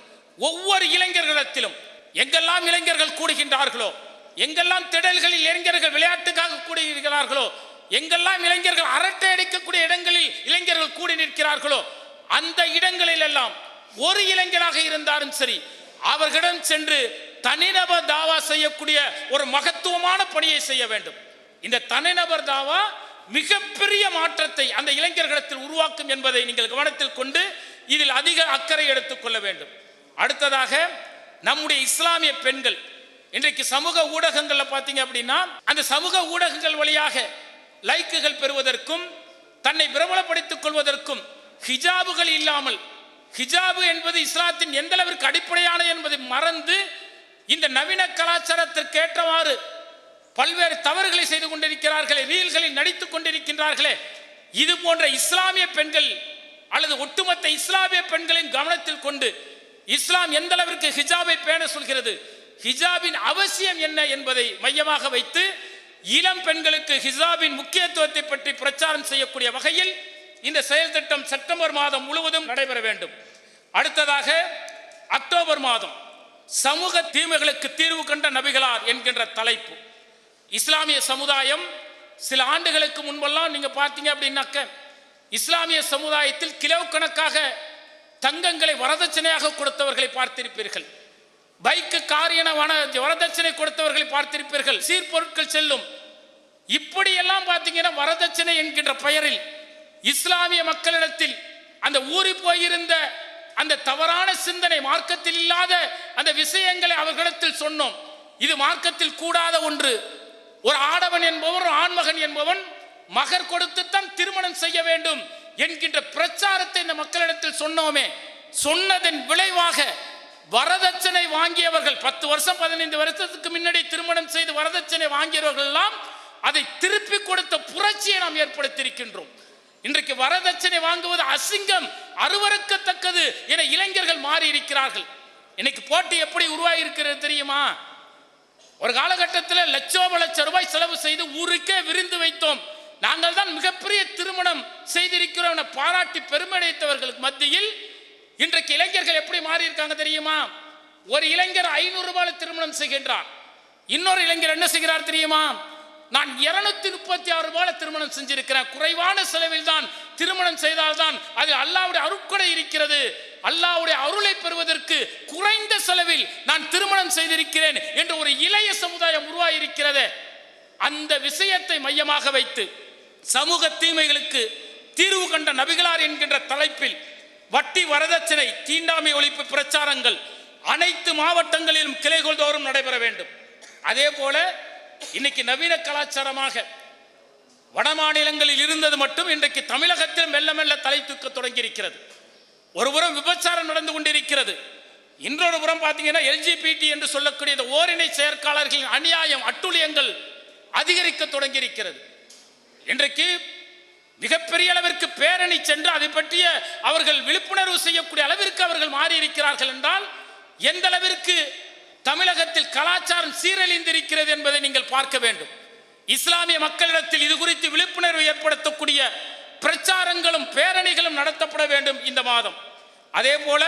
ஒவ்வொரு இளைஞர்களிடத்திலும் எங்கெல்லாம் இளைஞர்கள் கூடுகின்றார்களோ, எங்கெல்லாம் திடல்களில் இளைஞர்கள் விளையாட்டுக்காக கூடுகிறார்களோ, எங்கெல்லாம் இளைஞர்கள் அரட்டை அடிக்கக்கூடிய இடங்களில் இளைஞர்கள் கூடி நிற்கிறார்களோ, அந்த இடங்களில் எல்லாம் ஒரு இளைஞராக இருந்தாலும் சரி அவர்களிடம் சென்று தனிநபர் தாவா செய்யக்கூடிய ஒரு மகத்துவமான பணியை செய்ய வேண்டும். இந்த தனிநபர் தாவா மிகப்பெரிய மாற்றத்தை அந்த இளைஞர்களிடத்தில் உருவாக்கும் என்பதை நீங்கள் கவனத்தில் கொண்டு இதில் அதிக அக்கறை எடுத்துக்கொள்ள வேண்டும். அடுத்ததாக நம்முடைய இஸ்லாமிய பெண்கள் இன்றைக்கு சமூக ஊடகங்களில் பார்த்தீங்க அப்படின்னா அந்த சமூக ஊடகங்கள் வழியாக லைக்குகள் பெறுவதற்கும் தன்னை பிரபலப்படுத்திக் கொள்வதற்கும் ஹிஜாபுகள் இல்லாமல், ஹிஜாபு என்பது இஸ்லாத்தின் எந்த அளவிற்கு அடிப்படையான என்பதை மறந்து இந்த நவீன கலாச்சாரத்திற்கு ஏற்றவாறு பல்வேறு தவறுகளை செய்து கொண்டிருக்கிறார்களே, ரீல்களில் நடித்துக் கொண்டிருக்கின்றார்களே, இது போன்ற இஸ்லாமிய பெண்கள் அல்லது ஒட்டுமொத்த இஸ்லாமிய பெண்களின் கவனத்தில் கொண்டு இஸ்லாம் எந்த அளவிற்கு ஹிஜாபை பேண சொல்கிறது, ஹிஜாபின் அவசியம் என்ன என்பதை மையமாக வைத்து இளம் பெண்களுக்கு ஹிஜாபின் முக்கியத்துவத்தை பற்றி பிரச்சாரம் செய்யக்கூடிய வகையில் இந்த செயல் திட்டம் செப்டம்பர் மாதம் முழுவதும் நடைபெற வேண்டும். அடுத்ததாக அக்டோபர் மாதம் சமூக தீமைகளுக்கு தீர்வு கண்ட நபிகளார் என்கின்ற தலைப்பு. இஸ்லாமிய சமுதாயம் சில ஆண்டுகளுக்கு முன்பெல்லாம் நீங்க பார்த்தீங்க அப்படின்னாக்க இஸ்லாமிய சமுதாயத்தில் கிலோ கணக்காக தங்கங்களை வரதட்சணையாக கொடுத்தவர்களை பார்த்திருப்பீர்கள், பைக்கு கார் என வரதட்சணை கொடுத்தவர்களை பார்த்திருப்பீர்கள், சீர்பொருட்கள் செல்லும், இப்படியெல்லாம் பார்த்தீங்கன்னா வரதட்சணை என்கின்ற பெயரில் இஸ்லாமிய மக்களிடத்தில் அந்த ஊறி போயிருந்த அந்த தவறான சிந்தனை, மார்க்கத்தில் இல்லாத அந்த விஷயங்களை அவர்களிடத்தில் சொன்னோம். இது மார்க்கத்தில் கூடாத ஒன்று. ஒரு ஆடவன் என்பவன், ஆண்மகன் என்பவன் மகர் கொடுத்துத்தான் திருமணம் செய்ய வேண்டும் என்கின்ற பிரச்சாரத்தை இந்த மக்களிடத்தில் சொன்னோமே. சொன்னதன் விளைவாக வரதட்சணை வாங்கியவர்கள் 10 வருஷம் 15 வருஷத்துக்கு முன்னாடி திருமணம் செய்து வரதட்சணை வாங்கியவர்கள் எல்லாம் அதை திருப்பி கொடுத்த புரட்சியை நாம் ஏற்படுத்தியிருக்கின்றோம். இன்றைக்கு வரதட்சணை வாங்குவது அசிங்கம், அருவருக்கத்தக்கது என இளைஞர்கள் மாறி இருக்கிறார்கள். இன்னைக்கு போட்டி எப்படி உருவாகி இருக்கிறது தெரியுமா? ஒரு காலகட்டத்தில் லட்ச ரூபாய் செலவு செய்து ஊருக்கே விருந்து வைத்தோம், நாங்கள் தான் மிகப்பெரிய திருமணம் செய்திருக்கிறோம் என பாராட்டி பெருமையடைத்தவர்களுக்கு மத்தியில் இன்றைக்கு இளைஞர்கள் எப்படி மாறி இருக்காங்க தெரியுமா? ஒரு இளைஞர் 500 ரூபாய் திருமணம் செய்கின்றார், இன்னொரு இளைஞர் என்ன செய்கிறார் தெரியுமா? நான் 236 ரூபாய் திருமணம் செஞ்சிருக்கிறேன், குறைவான செலவில் தான் திருமணம் செய்தால்தான் அதில் அல்லாஹ்வுடைய அருட்கொடை இருக்கிறது, அல்லாஹ்வுடைய அருளை பெறுவதற்கு குறைந்த செலவில் நான் திருமணம் செய்திருக்கிறேன் என்று ஒரு இளைய சமுதாயம் உருவாகி இருக்கிறது. அந்த விஷயத்தை மையமாக வைத்து சமூக தீமைகளுக்கு தீர்வு கண்ட நபிகளார் என்கின்ற தலைப்பில் வட்டி, வரதட்சணை, தீண்டாமை ஒழிப்பு பிரச்சாரங்கள் அனைத்து மாவட்டங்களிலும் கிளைகள் தோறும் நடைபெற வேண்டும். அதே போல இன்னைக்கு நவீன கலாச்சாரமாக வட மாநிலங்களில் இருந்தது மட்டும் இன்றைக்கு தமிழகத்தில் மெல்ல மெல்ல தலை தூக்க தொடங்கி இருக்கிறது. ஒருபுறம் விபச்சாரம் நடந்து கொண்டிருக்கிறது, இன்னொரு புறம் பார்த்தீங்கன்னா எல்ஜிபிடி என்று சொல்லக்கூடிய இந்த ஓரினை செயற்காளர்களின் அநியாயம், அட்டுழியங்கள் அதிகரிக்க தொடங்கி இருக்கிறது. இன்றைக்கு மிகப்பெரிய அளவிற்கு பேரணி சென்று அதை பற்றிய அவர்கள் விழிப்புணர்வு செய்யக்கூடிய அளவிற்கு அவர்கள் மாறி இருக்கிறார்கள் என்றால் எந்த அளவிற்கு தமிழகத்தில் கலாச்சாரம் சீரழிந்திருக்கிறது என்பதை நீங்கள் பார்க்க வேண்டும். இஸ்லாமிய மக்களிடத்தில் இது குறித்து விழிப்புணர்வு ஏற்படுத்தக்கூடிய பிரச்சாரங்களும் பேரணிகளும் நடத்தப்பட வேண்டும் இந்த மாதம். அதே போல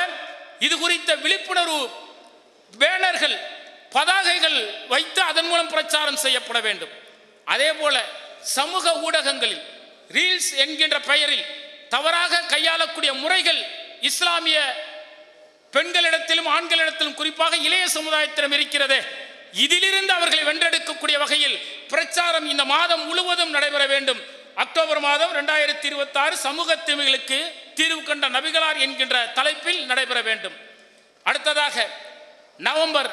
இது குறித்த விழிப்புணர்வு பேனர்கள், பதாகைகள் வைத்து அதன் மூலம் பிரச்சாரம் செய்யப்பட வேண்டும். அதே போல சமூக ஊடகங்களில் ரீல்ஸ் என்கின்ற பெயரில் தவறாக கையாளக்கூடிய முறைகள் இஸ்லாமிய பெண்களிடத்திலும் ஆண்களிடத்திலும் குறிப்பாக இளைய சமுதாயத்திலும் இருக்கிறது. இதிலிருந்து அவர்களை வென்றெடுக்கக்கூடிய வகையில் பிரச்சாரம் இந்த மாதம் முழுவதும் நடைபெற வேண்டும். அக்டோபர் மாதம் 2026 சமூக தீமைகளுக்கு தீர்வு கண்ட நபிகளார் என்கின்ற தலைப்பில் நடைபெற வேண்டும். அடுத்ததாக நவம்பர்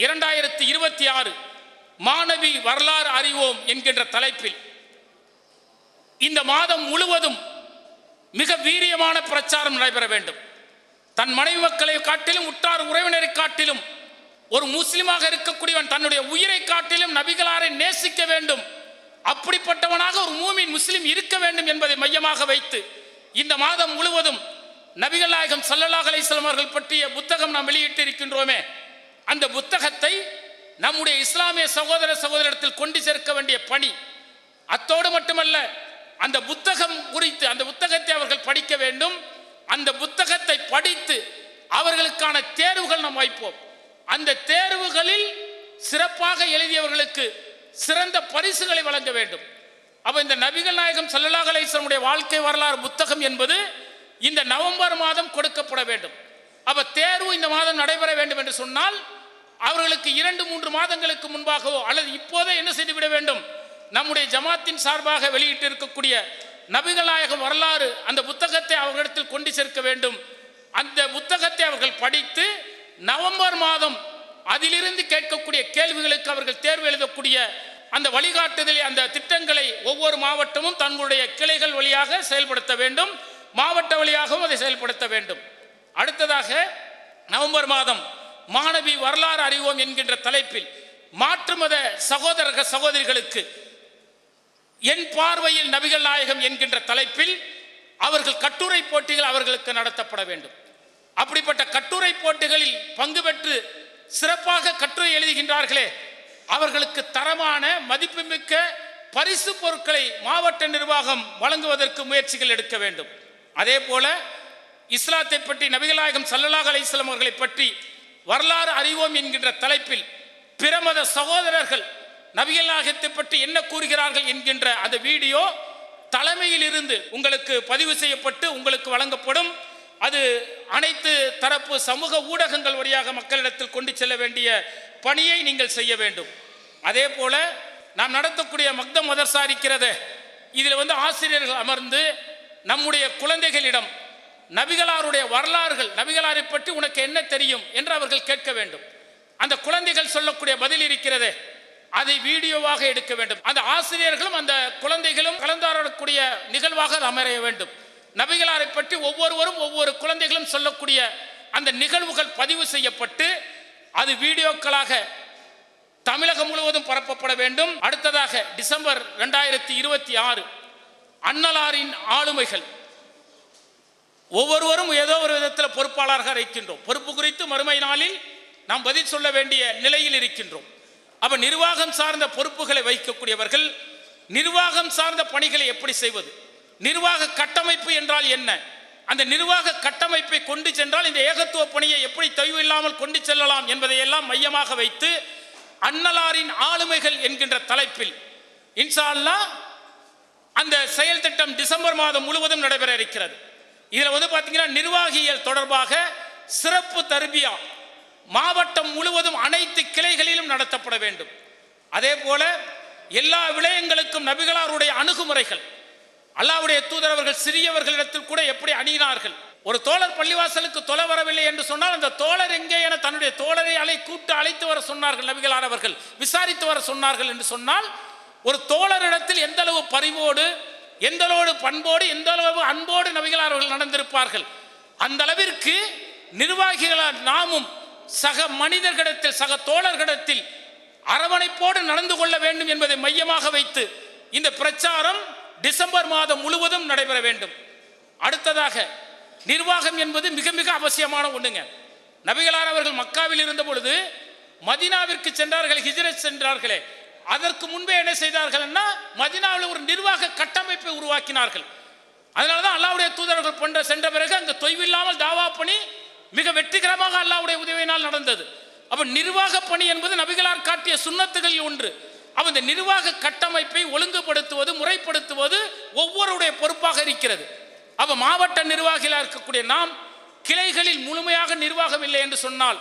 2026 மாணவி வரலாறு அறிவோம் என்கின்ற தலைப்பில் இந்த மாதம் முழுவதும் மிக வீரியமான பிரச்சாரம் நடைபெற வேண்டும். தன் மனைவி மக்களை காட்டிலும் உற்றார் உறவினரை காட்டிலும் ஒரு முஸ்லிமாக இருக்கக்கூடியவன் தன்னுடைய உயிரை காட்டிலும் நபிகளாரை நேசிக்க வேண்டும். அப்படிப்பட்டவனாக ஒரு மூமின் முஸ்லிம் இருக்க வேண்டும் என்பதை மையமாக வைத்து இந்த மாதம் முழுவதும் நபிகள் நாயகம் ஸல்லல்லாஹு அலைஹி வஸல்லம் அவர்கள் பற்றிய புத்தகம் நாம் வெளியிட்டு இருக்கின்றோமே, அந்த புத்தகத்தை நம்முடைய இஸ்லாமிய சகோதர சகோதரத்தில் கொண்டு சேர்க்க வேண்டிய பணி. அத்தோடு மட்டுமல்ல, அந்த புத்தகம் குறித்து அந்த புத்தகத்தை அவர்கள் படிக்க வேண்டும். அந்த புத்தகத்தை படித்து அவர்களுக்கான தேர்வுகள் நாம் வைப்போம். அந்த தேர்வுகளில் சிறப்பாக எழுதியவர்களுக்கு சிறந்த பரிசுகளை வழங்க வேண்டும். அப்ப இந்த நபிகள் நாயகம் ஸல்லல்லாஹு அலைஹி வஸல்லம் வாழ்க்கை வரலாறு புத்தகம் என்பது இந்த நவம்பர் மாதம் கொடுக்கப்பட வேண்டும். அப்ப தேர்வு இந்த மாதம் நடைபெற வேண்டும் என்று சொன்னால் அவர்களுக்கு 2-3 மாதங்களுக்கு முன்பாகவோ அல்லது இப்போதே என்ன செய்துவிட வேண்டும், நம்முடைய ஜமாத்தின் சார்பாக வெளியிட்டு இருக்கக்கூடிய நபிகள் நாயகம் வரலாறு அந்த புத்தகத்தை அவர்களிடத்தில் கொண்டு சேர்க்க வேண்டும். அந்த புத்தகத்தை அவர்கள் படித்து நவம்பர் மாதம் அதிலிருந்து கேட்கக்கூடிய கேள்விகளுக்கு அவர்கள் தேர்வு எழுதக்கூடிய அந்த வழிகாட்டுதலை, அந்த திட்டங்களை ஒவ்வொரு மாவட்டமும் தங்களுடைய கிளைகள் வழியாக செயல்படுத்த வேண்டும். மாவட்ட வழியாகவும் அதை செயல்படுத்த வேண்டும். அடுத்ததாக நவம்பர் மாதம் மாணவி வரலாறு அறிவோம் என்கின்ற தலைப்பில் மாற்று மத சகோதர சகோதரிகளுக்கு என் பார்வையில் நபிகள் நாயகம் என்கின்ற தலைப்பில் அவர்கள் கட்டுரை போட்டிகள் அவர்களுக்கு நடத்தப்பட வேண்டும். அப்படிப்பட்ட கட்டுரை போட்டிகளில் பங்கு பெற்று சிறப்பாக கட்டுரை எழுதுகின்றார்களே, அவர்களுக்கு தரமான மதிப்புமிக்க பரிசு பொருட்களை மாவட்ட நிர்வாகம் வழங்குவதற்கு முயற்சிகள் எடுக்க வேண்டும். அதே போல இஸ்லாத்தை பற்றி நபிகள் நாயகம் ஸல்லல்லாஹு அலைஹி வஸல்லம் அவர்களை பற்றி வரலாறு அறிவோம் என்கின்ற தலைப்பில் பிரமத சகோதரர்கள் நபிகள் நாயகத்தை பற்றி என்ன கூறுகிறார்கள் என்கின்ற அந்த வீடியோ தலைமையில் இருந்து உங்களுக்கு பதிவு செய்யப்பட்டு உங்களுக்கு வழங்கப்படும். அது அனைத்து தரப்பு சமூக ஊடகங்கள் வழியாக மக்களிடத்தில் கொண்டு செல்ல வேண்டிய பணியை நீங்கள் செய்ய வேண்டும். அதே போல நாம் நடத்தக்கூடிய மக்தம் மதர்சா இருக்கிறது, இதில் ஆசிரியர்கள் அமர்ந்து நம்முடைய குழந்தைகளிடம் நபிகளாருடைய வரலாறுகள், நபிகளாரை பற்றி உனக்கு என்ன தெரியும் என்று அவர்கள் கேட்க வேண்டும். அந்த குழந்தைகள் சொல்லக்கூடிய பதில் இருக்கிறது, அதை வீடியோவாக எடுக்க வேண்டும். அந்த ஆசிரியர்களும் அந்த குழந்தைகளும் கலந்தாடக்கூடிய நிகழ்வாக அது அமைய வேண்டும். நபிகளாரை பற்றி ஒவ்வொருவரும் ஒவ்வொரு குழந்தைகளும் சொல்லக்கூடிய அந்த நிகழ்வுகள் பதிவு செய்யப்பட்டு அது வீடியோக்களாக தமிழகம் முழுவதும் பரப்பப்பட வேண்டும். அடுத்ததாக டிசம்பர் 2026 அன்னலாரின் ஆளுமைகள். ஒவ்வொருவரும் ஏதோ ஒரு விதத்தில் பொறுப்பாளராக இருக்கின்றோம். பொறுப்பு குறித்து மறுமை நாளில் நாம் பதில் சொல்ல வேண்டிய நிலையில் இருக்கின்றோம். அப்ப நிர்வாகம் சார்ந்த பொறுப்புகளை வகிக்கக்கூடியவர்கள் நிர்வாகம் சார்ந்த பணிகளை எப்படி செய்வது, நிர்வாக கட்டமைப்பு என்றால் என்ன, அந்த நிர்வாக கட்டமைப்பை கொண்டு சென்றால் இந்த ஏகத்துவ பணியை எப்படி தொய்வு இல்லாமல் கொண்டு செல்லலாம் என்பதையெல்லாம் மையமாக வைத்து அன்னலாரின் ஆளுமைகள் என்கின்ற தலைப்பில் இன்ஷா அல்லாஹ் அந்த செயல் திட்டம் டிசம்பர் மாதம் முழுவதும் நடைபெற இருக்கிறது. இதில் பார்த்தீங்கன்னா நிர்வாகிகள் தொடர்பாக சிறப்பு தர்பியா மாவட்டம் முழுவதும் அனைத்து கிளைகளிலும் நடத்தப்பட வேண்டும். அதே போல எல்லா விடயங்களுக்கும் நபிகளாருடைய அணுகுமுறைகள், அல்லாஹ்வுடைய தூதர் அவர்கள் சிறியவர்களிடத்தில் கூட எப்படி அணியினார்கள். ஒரு தோழர் பள்ளிவாசலுக்கு தொலை வரவில்லை என்று சொன்னால் அந்த தோழர் எங்கே என தன்னுடைய தோழரை அழைத்து வர சொன்னார்கள் நபிகளார் அவர்கள், விசாரித்து வர சொன்னார்கள் என்று சொன்னால் ஒரு தோழரிடத்தில் எந்த அளவு பரிவோடு, எந்த அளவு பண்போடு, எந்த அளவு அன்போடு நபிகளார் அவர்கள் நடந்திருப்பார்கள். அந்த அளவிற்கு நிர்வாகிகளால் நாமும் சக மனிதர்களிடத்தில் சக தோழர்களிடத்தில் அரவணைப்போடு நடந்து கொள்ள வேண்டும் என்பதை மையமாக வைத்து இந்த பிரச்சாரம் டிசம்பர் மாதம் முழுவதும் நடைபெற வேண்டும். அடுத்ததாக நிர்வாகம் என்பது மிக மிக அவசியமான ஒண்ணுங்க. நபிகளார் அவர்கள் மக்காவில் இருந்த பொழுது மதீனாவிற்கு சென்றார்கள், ஹிஜ்ரத் சென்றார்களே, அதற்கு முன்பே என்ன செய்தார்கள்னா மதீனாவில் ஒரு நிர்வாக கட்டமைப்பை உருவாக்கினார்கள். அதனாலதான் அல்லாஹ்வுடைய தூதர்கள் சென்ற பிறகு அங்கு தொய்வில்லாமல் தாவா பணி மிக வெற்றிகரமாக அல்லாஹ்வுடைய உதவியினால் நடந்தது. அப்ப நிர்வாக பணி என்பது நபிகளார் காட்டிய சுன்னத்துகளில் ஒன்று. அப்ப இந்த நிர்வாக கட்டமைப்பை ஒழுங்குபடுத்துவது, முறைப்படுத்துவது ஒவ்வொருடைய பொறுப்பாக இருக்கிறது. அப்ப மாவட்ட நிர்வாகிகளாக இருக்கக்கூடிய நாம் கிளைகளில் முழுமையாக நிர்வாகம் இல்லை என்று சொன்னால்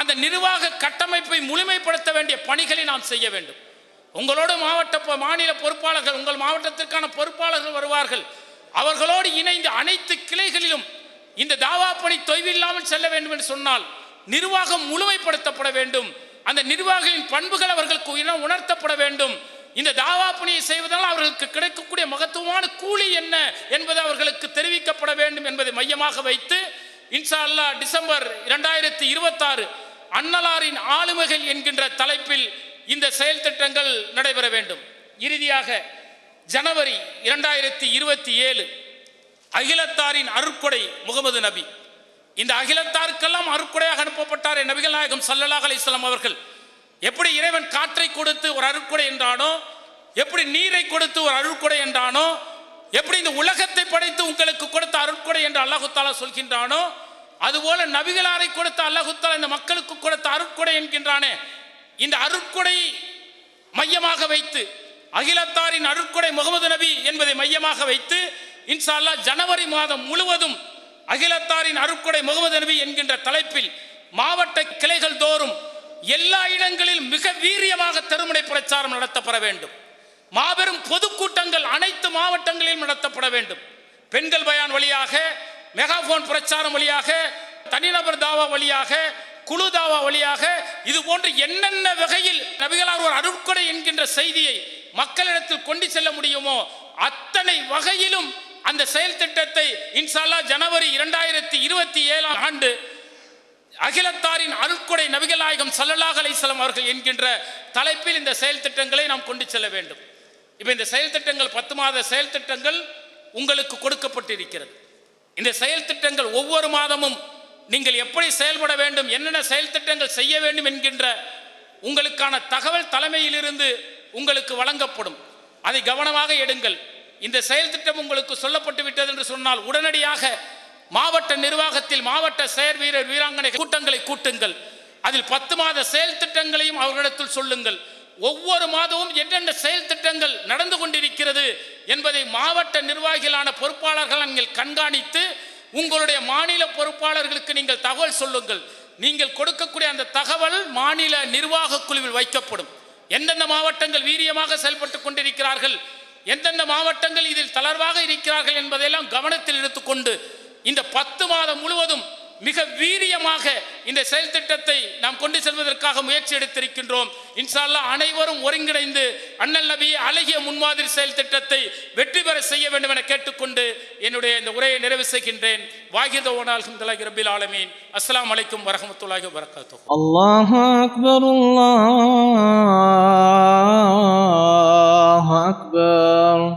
அந்த நிர்வாக கட்டமைப்பை முழுமைப்படுத்த வேண்டிய பணிகளை நாம் செய்ய வேண்டும். உங்களோடு மாநில பொறுப்பாளர்கள், உங்கள் மாவட்டத்திற்கான பொறுப்பாளர்கள் வருவார்கள். அவர்களோடு இணைந்து அனைத்து கிளைகளிலும் இந்த தாவா பணி தொய்வில்லாமல் செல்ல வேண்டும் என்று சொன்னால் நிர்வாகம் முழுமைப்படுத்தப்பட வேண்டும். அந்த நிர்வாகிகளின் பண்புகள் அவர்களுக்கு உணர்த்தப்பட வேண்டும். இந்த தாவா பணியை செய்வதால் அவர்களுக்கு கிடைக்கக்கூடிய மகத்துவமான கூலி என்ன என்பது அவர்களுக்கு தெரிவிக்கப்பட வேண்டும் என்பதை மையமாக வைத்து இன்ஷா அல்லாஹ் டிசம்பர் 2026 அன்னலாரின் ஆளுமைகள் என்கின்ற தலைப்பில் இந்த செயல் திட்டங்கள் நடைபெற வேண்டும். இறுதியாக ஜனவரி 2027 அகிலத்தாரின் அருட்கொடை முகமது நபி. இந்த அகிலத்தாருக்கெல்லாம் அருட்கொடையாக அனுப்பப்பட்டார் நபிகள் நாயகம் ஸல்லல்லாஹு அலைஹி வஸல்லம் அவர்கள். எப்படி இறைவன் காற்றை கொடுத்து ஒரு அருட்கொடை என்றானோ, எப்படி நீரை கொடுத்து ஒரு அருட்கொடை என்றானோ, எப்படி இந்த உலகத்தை படைத்து உங்களுக்கு கொடுத்த அருட்கொடை என்று அல்லாஹு தஆலா சொல்கின்றானோ, அதுபோல நபிகளாரை கொடுத்த அல்லாஹு தஆலா இந்த மக்களுக்கு கொடுத்த அருட்கொடை என்கின்றானே, இந்த அருட்கொடை மையமாக வைத்து அகிலத்தாரின் அருட்கொடை முகமது நபி என்பதை மையமாக வைத்து இன்ஷா அல்லாஹ் ஜனவரி மாதம் முழுவதும் அகிலத்தாரின் அருட்கொடை முகமது நபி என்கின்ற தலைப்பில் மாவட்ட கிளைகள் தோறும் எல்லா இடங்களிலும் மிக வீரியமாக தெருமுனை பிரச்சாரம் நடத்தப்பட வேண்டும். மாபெரும் பொதுக்கூட்டங்கள் அனைத்து மாவட்டங்களிலும் நடத்தப்பட வேண்டும். பெண்கள் பயான் வழியாக, மெகாபோன் பிரச்சாரம் வழியாக, தனிநபர் தாவா வழியாக, குழு தாவா வழியாக, இது போன்று என்னென்ன வகையில் நபிகளார் ஒரு அருட்கொடை என்கின்ற செய்தியை மக்களிடத்தில் கொண்டு செல்ல முடியுமோ அத்தனை வகையிலும் அந்த செயல் திட்டத்தை இன்ஷா அல்லாஹ் ஜனவரி 2027 அகிலத்தாரின் அருட்கொடை நபிகள் நாயகம் ஸல்லல்லாஹு அலைஹி வஸல்லம் அவர்கள் என்கின்ற தலைப்பில் இந்த செயல் திட்டங்களை நாம் கொண்டு செல்ல வேண்டும். இப்போ இந்த செயல் திட்டங்கள் 10 மாத செயல் திட்டங்கள் உங்களுக்கு கொடுக்கப்பட்டிருக்கிறது. இந்த செயல் திட்டங்கள் ஒவ்வொரு மாதமும் நீங்கள் எப்படி செயல்பட வேண்டும், என்னென்ன செயல் திட்டங்கள் செய்ய வேண்டும் என்கின்ற உங்களுக்கான தகவல் தலைமையிலிருந்து உங்களுக்கு வழங்கப்படும். அதை கவனமாக எடுங்கள். இந்த செயல் திட்டம் உங்களுக்கு சொல்லப்பட்டு விட்டது என்று சொன்னால் உடனடியாக மாவட்ட நிர்வாகத்தில் மாவட்ட செயற் வீரர் வீராங்கனை கூட்டங்களை கூட்டுங்கள். அதில் 10 மாத செயல் திட்டங்களையும் அவர்களிடத்தில் சொல்லுங்கள். ஒவ்வொரு மாதமும் என்னென்ன செயல் திட்டங்கள் நடந்து கொண்டிருக்கிறது என்பதை மாவட்ட நிர்வாகிகளான பொறுப்பாளர்கள் நீங்கள் கண்காணித்து உங்களுடைய மாநில பொறுப்பாளர்களுக்கு நீங்கள் தகவல் சொல்லுங்கள். நீங்கள் கொடுக்கக்கூடிய அந்த தகவல் மாநில நிர்வாக குழுவில் வைக்கப்படும். எந்தெந்த மாவட்டங்கள் வீரியமாக செயல்பட்டு கொண்டிருக்கிறார்கள், எந்தெந்த மாவட்டங்கள் இதில் தளர்வாக இருக்கிறார்கள் என்பதையெல்லாம் கவனத்தில் எடுத்துக்கொண்டு இந்த 10 மாதம் முழுவதும் மிக வீரியமாக இந்த செயல் திட்டத்தை நாம் கொண்டு செல்வதற்காக முயற்சி எடுத்திருக்கின்றோம். இன்ஷா அல்லாஹ் அனைவரும் ஒருங்கிணைந்து அண்ணல் நபி அழகிய முன்மாதிரி செயல் திட்டத்தை வெற்றி பெற செய்ய வேண்டும் என கேட்டுக்கொண்டு என்னுடைய இந்த உரையை நிறைவு செய்கின்றேன். வாஹிதோனா அல்ஹம்துலில்லாஹி ரப்பில் ஆலமீன். அஸ்ஸலாமு அலைக்கும் வரஹ்மத்துல்லாஹி வபரகாத்துஹு. அல்லாஹு அக்பர், அல்லாஹு அக்பர்.